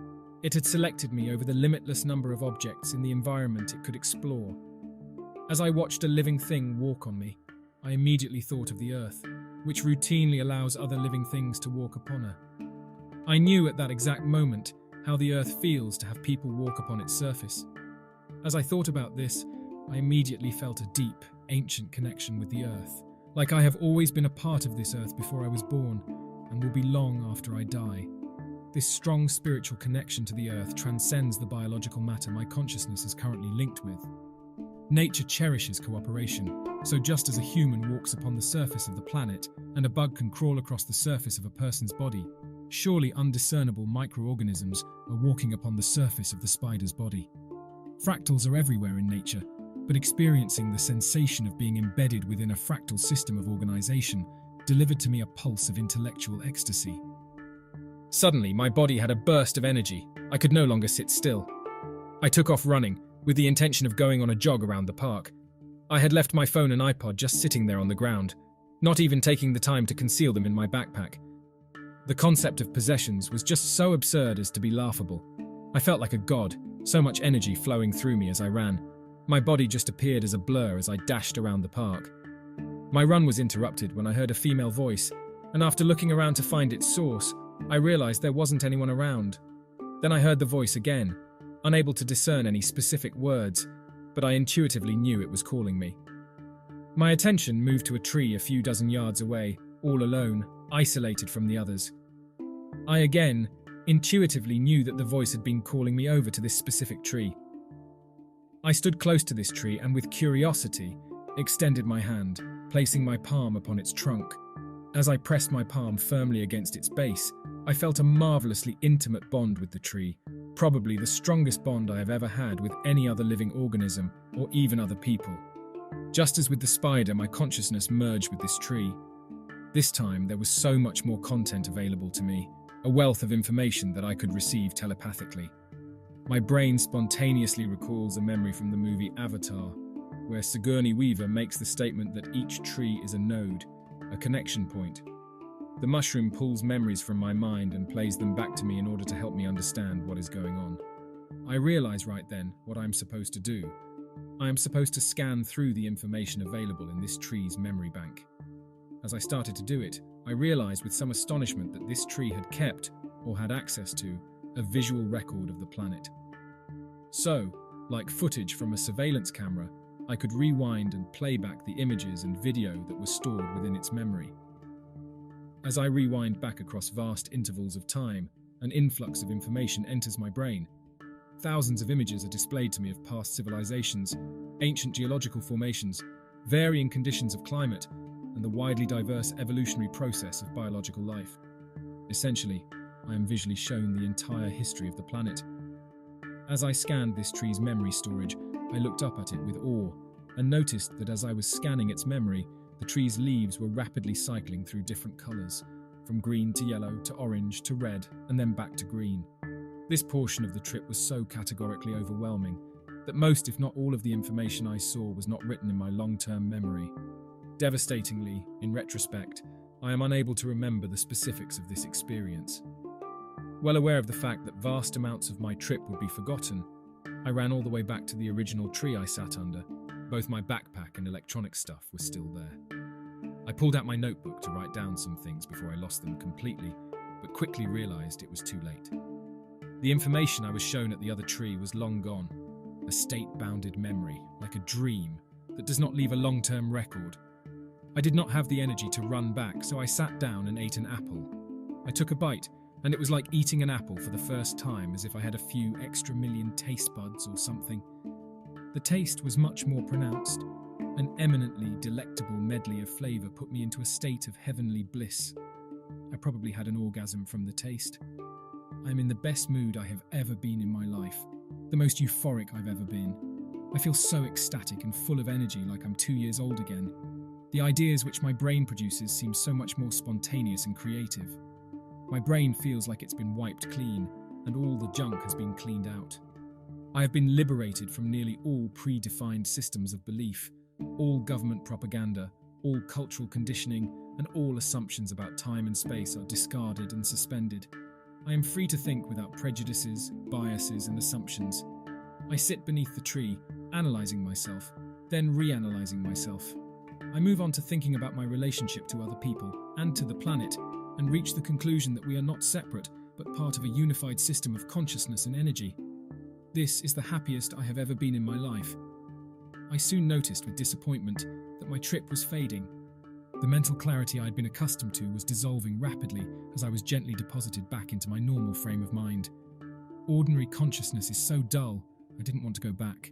It had selected me over the limitless number of objects in the environment it could explore. As I watched a living thing walk on me, I immediately thought of the Earth, which routinely allows other living things to walk upon her. I knew at that exact moment how the Earth feels to have people walk upon its surface. As I thought about this, I immediately felt a deep, ancient connection with the Earth, like I have always been a part of this Earth before I was born, and will be long after I die. This strong spiritual connection to the Earth transcends the biological matter my consciousness is currently linked with. Nature cherishes cooperation, so just as a human walks upon the surface of the planet and a bug can crawl across the surface of a person's body, surely undiscernible microorganisms are walking upon the surface of the spider's body. Fractals are everywhere in nature, but experiencing the sensation of being embedded within a fractal system of organization delivered to me a pulse of intellectual ecstasy. Suddenly, my body had a burst of energy. I could no longer sit still. I took off running, with the intention of going on a jog around the park. I had left my phone and iPod just sitting there on the ground, not even taking the time to conceal them in my backpack. The concept of possessions was just so absurd as to be laughable. I felt like a god, so much energy flowing through me as I ran. My body just appeared as a blur as I dashed around the park. My run was interrupted when I heard a female voice, and after looking around to find its source, I realized there wasn't anyone around. Then I heard the voice again, unable to discern any specific words, but I intuitively knew it was calling me. My attention moved to a tree a few dozen yards away, all alone, isolated from the others. I again intuitively knew that the voice had been calling me over to this specific tree. I stood close to this tree and with curiosity extended my hand, placing my palm upon its trunk. As I pressed my palm firmly against its base, I felt a marvelously intimate bond with the tree, probably the strongest bond I have ever had with any other living organism or even other people. Just as with the spider, my consciousness merged with this tree. This time, there was so much more content available to me, a wealth of information that I could receive telepathically. My brain spontaneously recalls a memory from the movie Avatar, where Sigourney Weaver makes the statement that each tree is a node, a connection point. The mushroom pulls memories from my mind and plays them back to me in order to help me understand what is going on. I realize right then what I am supposed to do. I am supposed to scan through the information available in this tree's memory bank. As I started to do it, I realized with some astonishment that this tree had kept, or had access to, a visual record of the planet. So, like footage from a surveillance camera, I could rewind and play back the images and video that were stored within its memory. As I rewind back across vast intervals of time, an influx of information enters my brain. Thousands of images are displayed to me of past civilizations, ancient geological formations, varying conditions of climate, and the widely diverse evolutionary process of biological life. Essentially, I am visually shown the entire history of the planet. As I scanned this tree's memory storage, I looked up at it with awe and noticed that as I was scanning its memory, the tree's leaves were rapidly cycling through different colors, from green to yellow to orange to red and then back to green. This portion of the trip was so categorically overwhelming that most, if not all, of the information I saw was not written in my long-term memory. Devastatingly, in retrospect, I am unable to remember the specifics of this experience. Well aware of the fact that vast amounts of my trip would be forgotten, I ran all the way back to the original tree I sat under. Both my backpack and electronic stuff were still there. I pulled out my notebook to write down some things before I lost them completely, but quickly realized it was too late. The information I was shown at the other tree was long gone, a state-bounded memory, like a dream, that does not leave a long-term record. I did not have the energy to run back, so I sat down and ate an apple. I took a bite, and it was like eating an apple for the first time, as if I had a few extra million taste buds or something. The taste was much more pronounced. An eminently delectable medley of flavour put me into a state of heavenly bliss. I probably had an orgasm from the taste. I am in the best mood I have ever been in my life, the most euphoric I've ever been. I feel so ecstatic and full of energy, like I'm 2 years old again. The ideas which my brain produces seem so much more spontaneous and creative. My brain feels like it's been wiped clean, and all the junk has been cleaned out. I have been liberated from nearly all predefined systems of belief, all government propaganda, all cultural conditioning, and all assumptions about time and space are discarded and suspended. I am free to think without prejudices, biases, and assumptions. I sit beneath the tree, analysing myself, then reanalyzing myself. I move on to thinking about my relationship to other people and to the planet, and reach the conclusion that we are not separate, but part of a unified system of consciousness and energy. This is the happiest I have ever been in my life. I soon noticed with disappointment that my trip was fading. The mental clarity I had been accustomed to was dissolving rapidly as I was gently deposited back into my normal frame of mind. Ordinary consciousness is so dull, I didn't want to go back.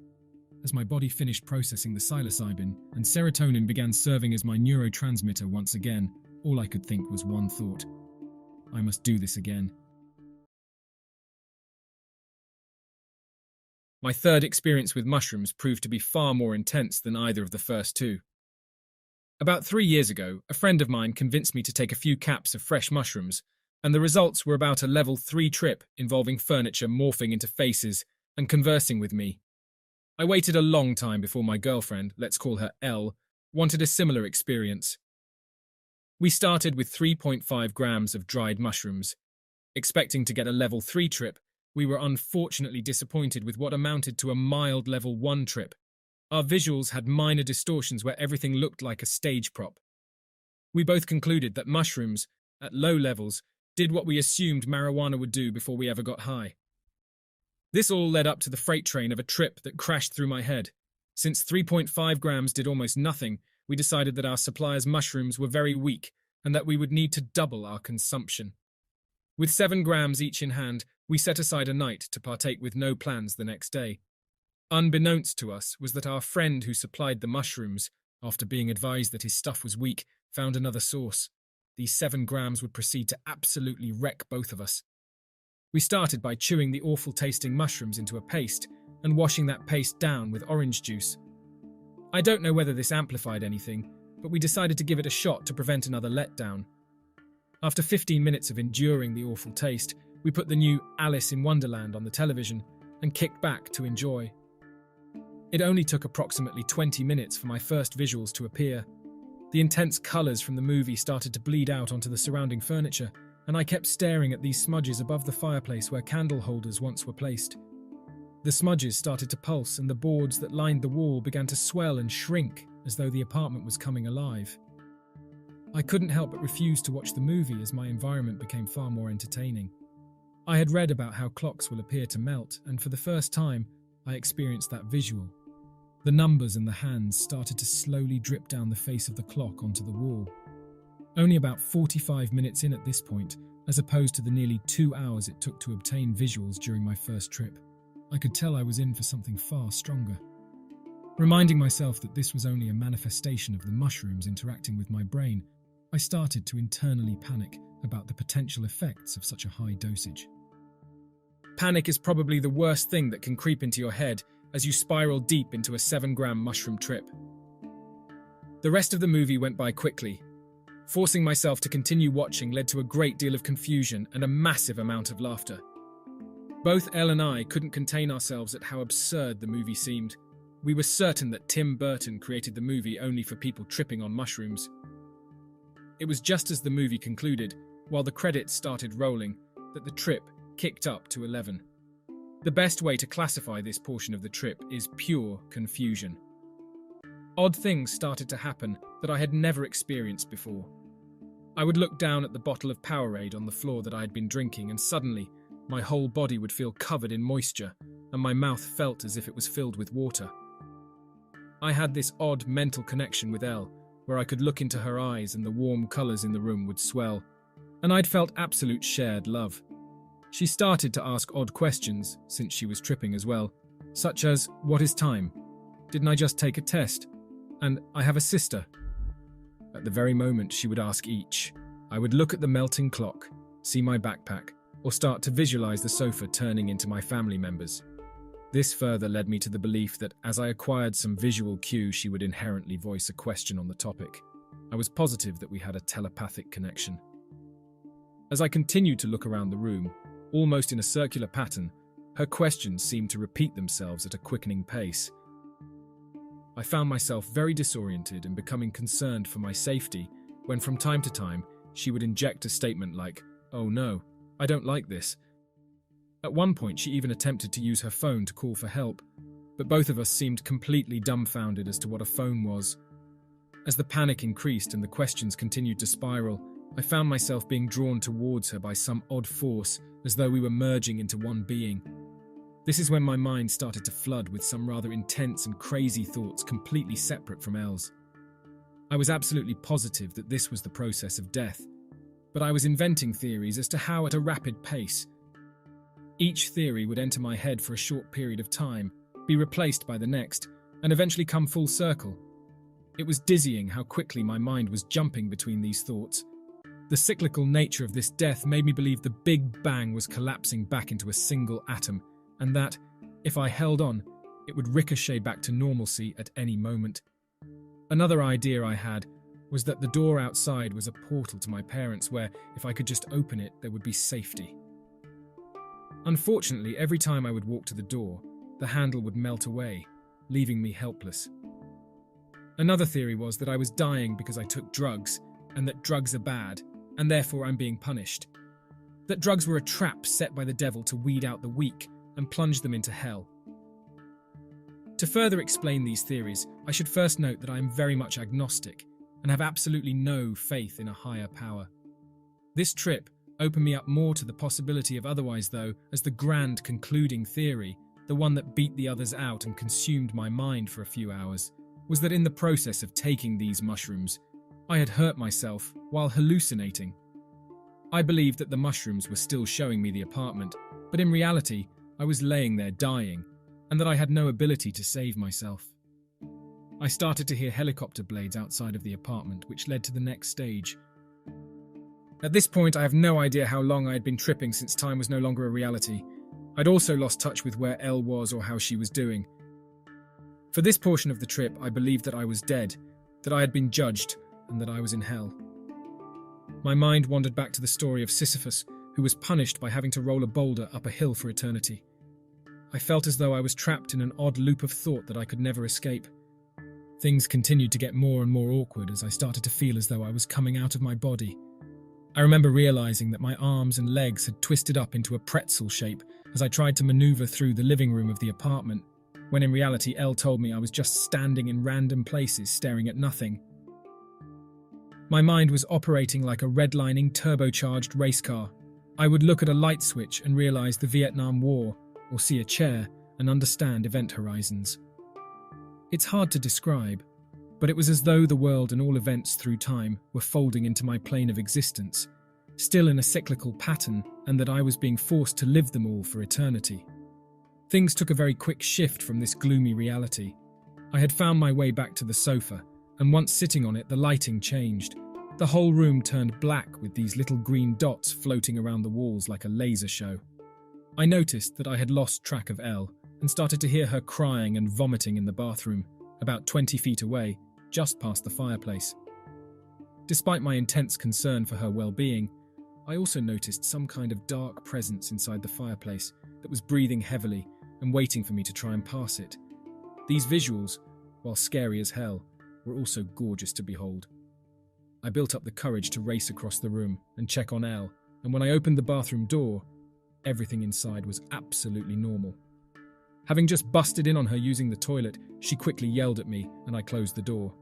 As my body finished processing the psilocybin and serotonin began serving as my neurotransmitter once again, all I could think was one thought: I must do this again. My third experience with mushrooms proved to be far more intense than either of the first two. About 3 years ago, a friend of mine convinced me to take a few caps of fresh mushrooms, and the results were about a level 3 trip involving furniture morphing into faces and conversing with me. I waited a long time before my girlfriend, let's call her L, wanted a similar experience. We started with 3.5 grams of dried mushrooms. Expecting to get a level 3 trip, we were unfortunately disappointed with what amounted to a mild level 1 trip. Our visuals had minor distortions where everything looked like a stage prop. We both concluded that mushrooms, at low levels, did what we assumed marijuana would do before we ever got high. This all led up to the freight train of a trip that crashed through my head. Since 3.5 grams did almost nothing, we decided that our supplier's mushrooms were very weak and that we would need to double our consumption. With 7 grams each in hand, we set aside a night to partake with no plans the next day. Unbeknownst to us was that our friend who supplied the mushrooms, after being advised that his stuff was weak, found another source. These 7 grams would proceed to absolutely wreck both of us. We started by chewing the awful-tasting mushrooms into a paste and washing that paste down with orange juice. I don't know whether this amplified anything, but we decided to give it a shot to prevent another letdown. After 15 minutes of enduring the awful taste, we put the new Alice in Wonderland on the television and kicked back to enjoy. It only took approximately 20 minutes for my first visuals to appear. The intense colours from the movie started to bleed out onto the surrounding furniture, and I kept staring at these smudges above the fireplace where candle holders once were placed. The smudges started to pulse, and the boards that lined the wall began to swell and shrink as though the apartment was coming alive. I couldn't help but refuse to watch the movie as my environment became far more entertaining. I had read about how clocks will appear to melt, and for the first time, I experienced that visual. The numbers and the hands started to slowly drip down the face of the clock onto the wall. Only about 45 minutes in at this point, as opposed to the nearly 2 hours it took to obtain visuals during my first trip, I could tell I was in for something far stronger. Reminding myself that this was only a manifestation of the mushrooms interacting with my brain, I started to internally panic about the potential effects of such a high dosage. Panic is probably the worst thing that can creep into your head as you spiral deep into a 7-gram mushroom trip. The rest of the movie went by quickly. Forcing myself to continue watching led to a great deal of confusion and a massive amount of laughter. Both Elle and I couldn't contain ourselves at how absurd the movie seemed. We were certain that Tim Burton created the movie only for people tripping on mushrooms. It was just as the movie concluded, while the credits started rolling, that the trip kicked up to 11. The best way to classify this portion of the trip is pure confusion. Odd things started to happen that I had never experienced before. I would look down at the bottle of Powerade on the floor that I had been drinking, and suddenly my whole body would feel covered in moisture, and my mouth felt as if it was filled with water. I had this odd mental connection with Elle, where I could look into her eyes and the warm colours in the room would swell, and I'd felt absolute shared love. She started to ask odd questions, since she was tripping as well, such as, "What is time? Didn't I just take a test? And I have a sister." At the very moment she would ask each, I would look at the melting clock, see my backpack, or start to visualise the sofa turning into my family members. This further led me to the belief that as I acquired some visual cue, she would inherently voice a question on the topic. I was positive that we had a telepathic connection. As I continued to look around the room, almost in a circular pattern, her questions seemed to repeat themselves at a quickening pace. I found myself very disoriented and becoming concerned for my safety when from time to time she would inject a statement like, "Oh no, I don't like this." At one point she even attempted to use her phone to call for help, but both of us seemed completely dumbfounded as to what a phone was. As the panic increased and the questions continued to spiral, I found myself being drawn towards her by some odd force, as though we were merging into one being. This is when my mind started to flood with some rather intense and crazy thoughts completely separate from Elle's. I was absolutely positive that this was the process of death, but I was inventing theories as to how at a rapid pace. Each theory would enter my head for a short period of time, be replaced by the next, and eventually come full circle. It was dizzying how quickly my mind was jumping between these thoughts. The cyclical nature of this death made me believe the Big Bang was collapsing back into a single atom, and that, if I held on, it would ricochet back to normalcy at any moment. Another idea I had was that the door outside was a portal to my parents where, if I could just open it, there would be safety. Unfortunately, every time I would walk to the door, the handle would melt away, leaving me helpless. Another theory was that I was dying because I took drugs, and that drugs are bad, and therefore I'm being punished. That drugs were a trap set by the devil to weed out the weak and plunge them into hell. To further explain these theories, I should first note that I am very much agnostic and have absolutely no faith in a higher power. This trip opened me up more to the possibility of otherwise, though, as the grand concluding theory, the one that beat the others out and consumed my mind for a few hours, was that in the process of taking these mushrooms, I had hurt myself while hallucinating. I believed that the mushrooms were still showing me the apartment, but in reality, I was laying there dying, and that I had no ability to save myself. I started to hear helicopter blades outside of the apartment, which led to the next stage. At this point, I have no idea how long I had been tripping since time was no longer a reality. I'd also lost touch with where Elle was or how she was doing. For this portion of the trip, I believed that I was dead, that I had been judged, and that I was in hell. My mind wandered back to the story of Sisyphus, who was punished by having to roll a boulder up a hill for eternity. I felt as though I was trapped in an odd loop of thought that I could never escape. Things continued to get more and more awkward as I started to feel as though I was coming out of my body. I remember realizing that my arms and legs had twisted up into a pretzel shape as I tried to maneuver through the living room of the apartment, when in reality Elle told me I was just standing in random places staring at nothing. My mind was operating like a redlining turbocharged race car. I would look at a light switch and realize the Vietnam War, or see a chair and understand event horizons. It's hard to describe, but it was as though the world and all events through time were folding into my plane of existence, still in a cyclical pattern, and that I was being forced to live them all for eternity. Things took a very quick shift from this gloomy reality. I had found my way back to the sofa, and once sitting on it, the lighting changed. The whole room turned black with these little green dots floating around the walls like a laser show. I noticed that I had lost track of Elle and started to hear her crying and vomiting in the bathroom, about 20 feet away, just past the fireplace. Despite my intense concern for her well-being, I also noticed some kind of dark presence inside the fireplace that was breathing heavily and waiting for me to try and pass it. These visuals, while scary as hell, were also gorgeous to behold. I built up the courage to race across the room and check on Elle, and when I opened the bathroom door, Everything inside was absolutely normal. Having just busted in on her using the toilet, she quickly yelled at me, and I closed the door.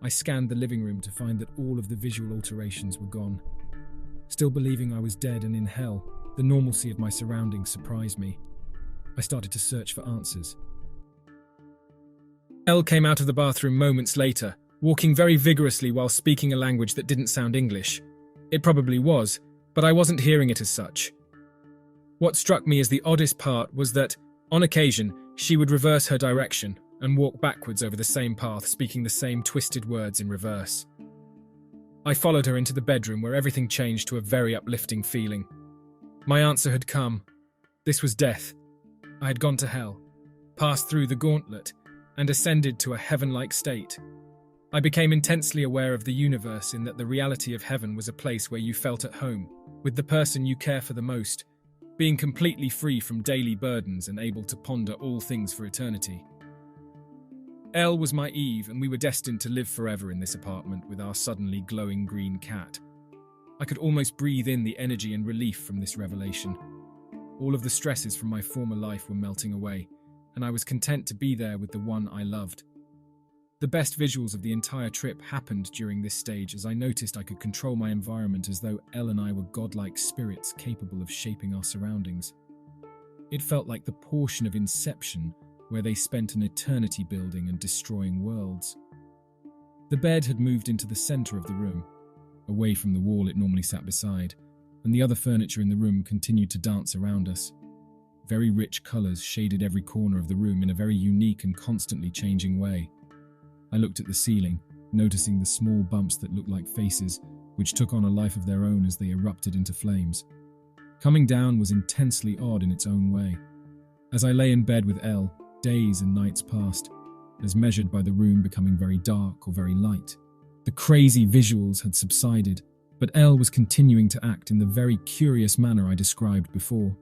I scanned the living room to find that all of the visual alterations were gone. Still believing I was dead and in hell, the normalcy of my surroundings surprised me. I started to search for answers. Elle came out of the bathroom moments later, walking very vigorously while speaking a language that didn't sound English. It probably was, but I wasn't hearing it as such. What struck me as the oddest part was that, on occasion, she would reverse her direction and walk backwards over the same path, speaking the same twisted words in reverse. I followed her into the bedroom where everything changed to a very uplifting feeling. My answer had come. This was death. I had gone to hell, passed through the gauntlet, and ascended to a heaven-like state. I became intensely aware of the universe in that the reality of heaven was a place where you felt at home, with the person you care for the most, being completely free from daily burdens and able to ponder all things for eternity. Elle was my Eve, and we were destined to live forever in this apartment with our suddenly glowing green cat. I could almost breathe in the energy and relief from this revelation. All of the stresses from my former life were melting away, and I was content to be there with the one I loved. The best visuals of the entire trip happened during this stage as I noticed I could control my environment as though Elle and I were godlike spirits capable of shaping our surroundings. It felt like the portion of Inception where they spent an eternity building and destroying worlds. The bed had moved into the center of the room, away from the wall it normally sat beside, and the other furniture in the room continued to dance around us. Very rich colors shaded every corner of the room in a very unique and constantly changing way. I looked at the ceiling, noticing the small bumps that looked like faces, which took on a life of their own as they erupted into flames. Coming down was intensely odd in its own way. As I lay in bed with Elle, days and nights passed, as measured by the room becoming very dark or very light. The crazy visuals had subsided, but Elle was continuing to act in the very curious manner I described before.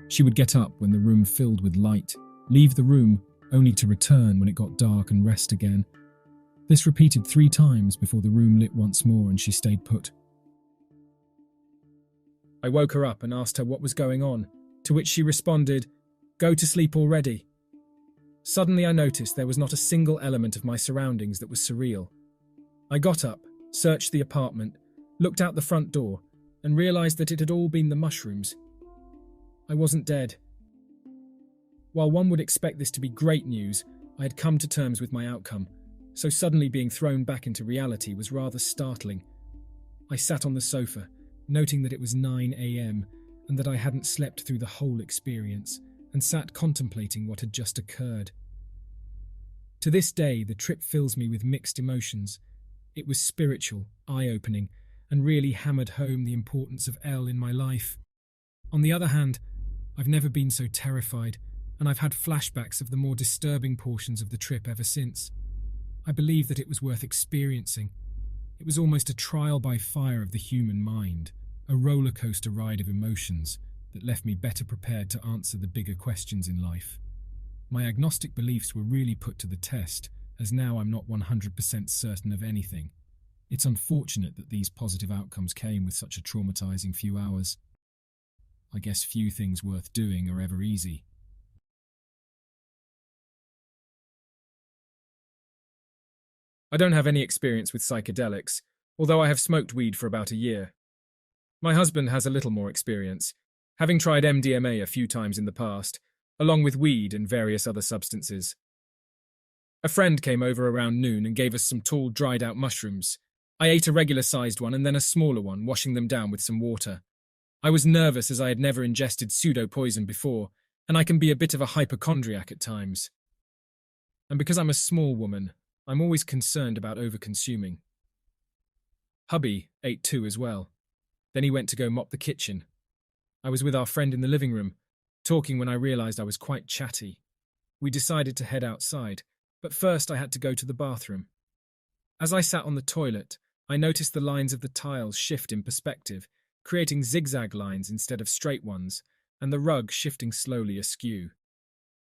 She would get up when the room filled with light, leave the room, only to return when it got dark and rest again. This repeated 3 times before the room lit once more and she stayed put. I woke her up and asked her what was going on, to which she responded, "Go to sleep already." Suddenly I noticed there was not a single element of my surroundings that was surreal. I got up, searched the apartment, looked out the front door, and realized that it had all been the mushrooms. I wasn't dead. While one would expect this to be great news, I had come to terms with my outcome, so suddenly being thrown back into reality was rather startling. I sat on the sofa, noting that it was 9 a.m. and that I hadn't slept through the whole experience, and sat contemplating what had just occurred. To this day, the trip fills me with mixed emotions. It was spiritual, eye-opening, and really hammered home the importance of Elle in my life. On the other hand, I've never been so terrified, and I've had flashbacks of the more disturbing portions of the trip ever since. I believe that it was worth experiencing. It was almost a trial by fire of the human mind, a roller coaster ride of emotions that left me better prepared to answer the bigger questions in life. My agnostic beliefs were really put to the test, as now I'm not 100% certain of anything. It's unfortunate that these positive outcomes came with such a traumatizing few hours. I guess few things worth doing are ever easy. I don't have any experience with psychedelics, although I have smoked weed for about a year. My husband has a little more experience, having tried MDMA a few times in the past, along with weed and various other substances. A friend came over around noon and gave us some tall, dried-out mushrooms. I ate a regular-sized one and then a smaller one, washing them down with some water. I was nervous as I had never ingested pseudo-poison before, and I can be a bit of a hypochondriac at times. And because I'm a small woman, I'm always concerned about over-consuming. Hubby ate 2 as well. Then he went to go mop the kitchen. I was with our friend in the living room, talking when I realized I was quite chatty. We decided to head outside, but first I had to go to the bathroom. As I sat on the toilet, I noticed the lines of the tiles shift in perspective, creating zigzag lines instead of straight ones, and the rug shifting slowly askew.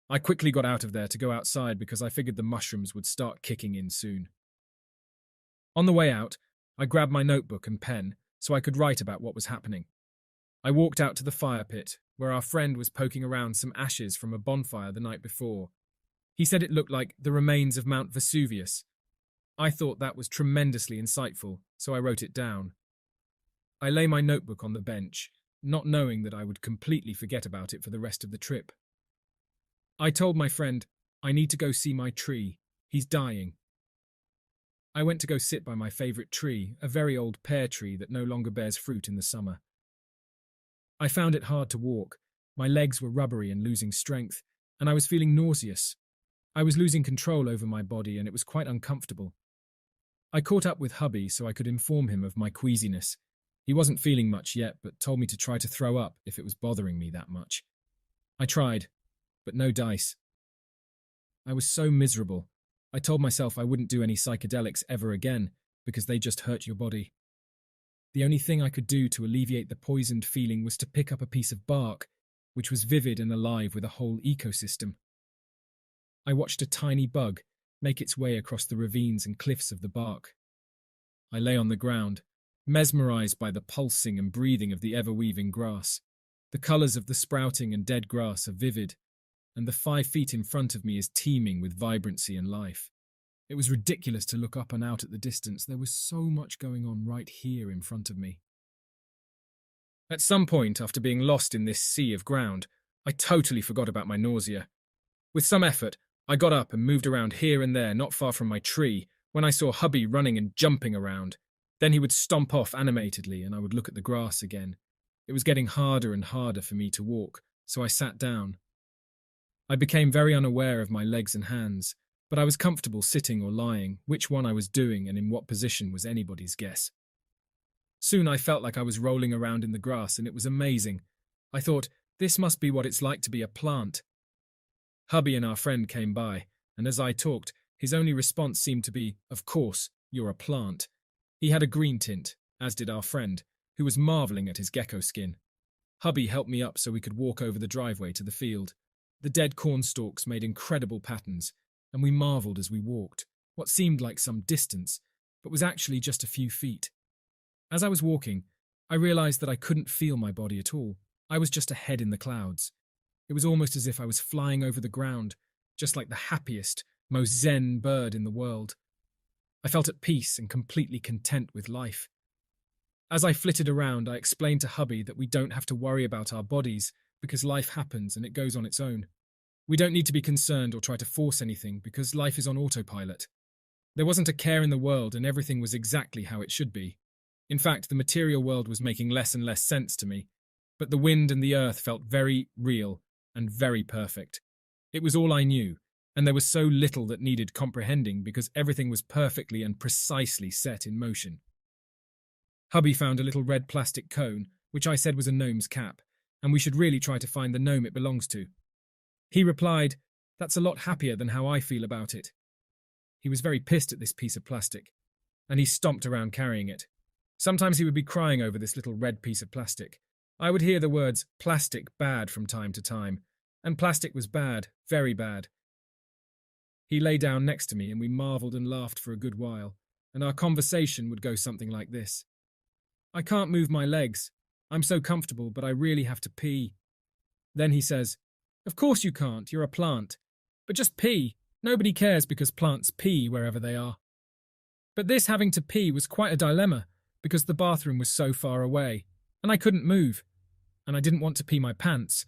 I quickly got out of there to go outside because I figured the mushrooms would start kicking in soon. On the way out, I grabbed my notebook and pen so I could write about what was happening. I walked out to the fire pit, where our friend was poking around some ashes from a bonfire the night before. He said it looked like the remains of Mount Vesuvius. I thought that was tremendously insightful, so I wrote it down. I lay my notebook on the bench, not knowing that I would completely forget about it for the rest of the trip. I told my friend, I need to go see my tree. He's dying. I went to go sit by my favourite tree, a very old pear tree that no longer bears fruit in the summer. I found it hard to walk. My legs were rubbery and losing strength, and I was feeling nauseous. I was losing control over my body, and it was quite uncomfortable. I caught up with hubby so I could inform him of my queasiness. He wasn't feeling much yet, but told me to try to throw up if it was bothering me that much. I tried, but no dice. I was so miserable. I told myself I wouldn't do any psychedelics ever again because they just hurt your body. The only thing I could do to alleviate the poisoned feeling was to pick up a piece of bark, which was vivid and alive with a whole ecosystem. I watched a tiny bug make its way across the ravines and cliffs of the bark. I lay on the ground, mesmerized by the pulsing and breathing of the ever-weaving grass. The colours of the sprouting and dead grass are vivid, and the 5 feet in front of me is teeming with vibrancy and life. It was ridiculous to look up and out at the distance. There was so much going on right here in front of me. At some point, after being lost in this sea of ground, I totally forgot about my nausea. With some effort, I got up and moved around here and there not far from my tree when I saw hubby running and jumping around. Then he would stomp off animatedly and I would look at the grass again. It was getting harder and harder for me to walk, so I sat down. I became very unaware of my legs and hands, but I was comfortable sitting or lying. Which one I was doing and in what position was anybody's guess. Soon I felt like I was rolling around in the grass and it was amazing. I thought, this must be what it's like to be a plant. Hubby and our friend came by, and as I talked, his only response seemed to be, of course, you're a plant. He had a green tint, as did our friend, who was marvelling at his gecko skin. Hubby helped me up so we could walk over the driveway to the field. The dead corn stalks made incredible patterns, and we marvelled as we walked, what seemed like some distance, but was actually just a few feet. As I was walking, I realised that I couldn't feel my body at all. I was just a head in the clouds. It was almost as if I was flying over the ground, just like the happiest, most zen bird in the world. I felt at peace and completely content with life. As I flitted around, I explained to hubby that we don't have to worry about our bodies because life happens and it goes on its own. We don't need to be concerned or try to force anything because life is on autopilot. There wasn't a care in the world and everything was exactly how it should be. In fact, the material world was making less and less sense to me, but the wind and the earth felt very real and very perfect. It was all I knew, and there was so little that needed comprehending because everything was perfectly and precisely set in motion. Hubby found a little red plastic cone, which I said was a gnome's cap, and we should really try to find the gnome it belongs to. He replied, "That's a lot happier than how I feel about it." He was very pissed at this piece of plastic, and he stomped around carrying it. Sometimes he would be crying over this little red piece of plastic. I would hear the words plastic bad from time to time, and plastic was bad, very bad. He lay down next to me and we marvelled and laughed for a good while, and our conversation would go something like this. "I can't move my legs. I'm so comfortable, but I really have to pee." Then he says, "Of course you can't, you're a plant. But just pee. Nobody cares because plants pee wherever they are." But this having to pee was quite a dilemma because the bathroom was so far away, and I couldn't move, and I didn't want to pee my pants,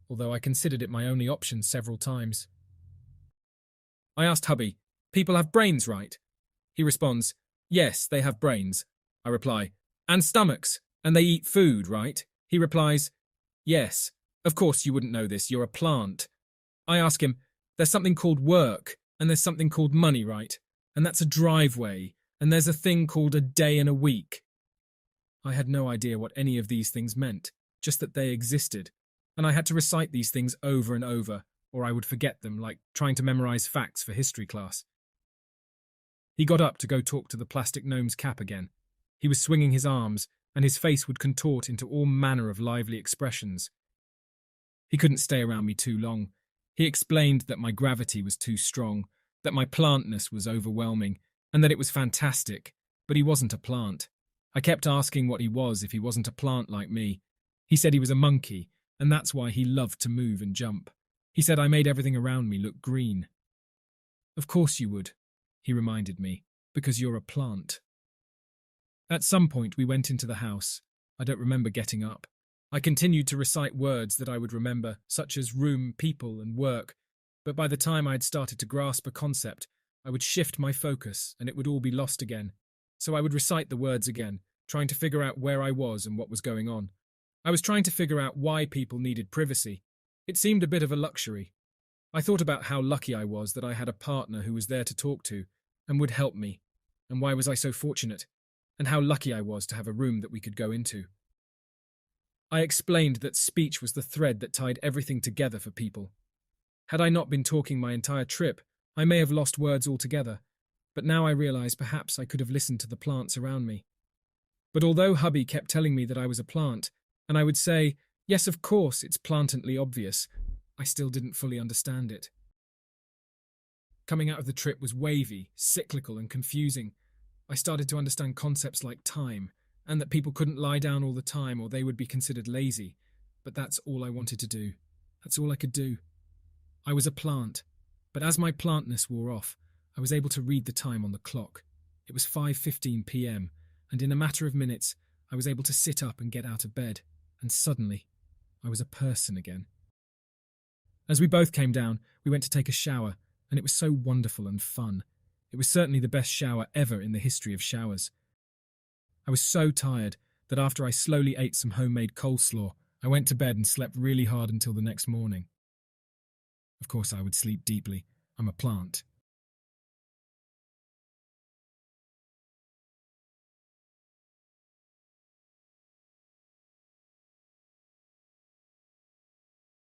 although I considered it my only option several times. I asked hubby, "People have brains, right?" He responds, "Yes, they have brains." I reply, "And stomachs, and they eat food, right?" He replies, "Yes. Of course you wouldn't know this, you're a plant." I ask him, "There's something called work, and there's something called money, right? And that's a driveway, and there's a thing called a day and a week." I had no idea what any of these things meant, just that they existed, and I had to recite these things over and over, or I would forget them, like trying to memorize facts for history class. He got up to go talk to the plastic gnome's cap again. He was swinging his arms, and his face would contort into all manner of lively expressions. He couldn't stay around me too long. He explained that my gravity was too strong, that my plantness was overwhelming, and that it was fantastic, but he wasn't a plant. I kept asking what he was if he wasn't a plant like me, He said he was a monkey, and that's why he loved to move and jump. He said I made everything around me look green. Of course you would, he reminded me, because you're a plant. At some point we went into the house. I don't remember getting up. I continued to recite words that I would remember, such as room, people, and work, but by the time I had started to grasp a concept, I would shift my focus and it would all be lost again. So I would recite the words again, trying to figure out where I was and what was going on. I was trying to figure out why people needed privacy. It seemed a bit of a luxury. I thought about how lucky I was that I had a partner who was there to talk to and would help me, and why was I so fortunate, and how lucky I was to have a room that we could go into. I explained that speech was the thread that tied everything together for people. Had I not been talking my entire trip, I may have lost words altogether, but now I realise perhaps I could have listened to the plants around me. But although hubby kept telling me that I was a plant, and I would say, yes, of course, it's plantantly obvious, I still didn't fully understand it. Coming out of the trip was wavy, cyclical, and confusing. I started to understand concepts like time, and that people couldn't lie down all the time or they would be considered lazy. But that's all I wanted to do. That's all I could do. I was a plant, but as my plantness wore off, I was able to read the time on the clock. It was 5:15 p.m, and in a matter of minutes, I was able to sit up and get out of bed, and suddenly, I was a person again. As we both came down, we went to take a shower, and it was so wonderful and fun. It was certainly the best shower ever in the history of showers. I was so tired that after I slowly ate some homemade coleslaw, I went to bed and slept really hard until the next morning. Of course, I would sleep deeply. I'm a plant.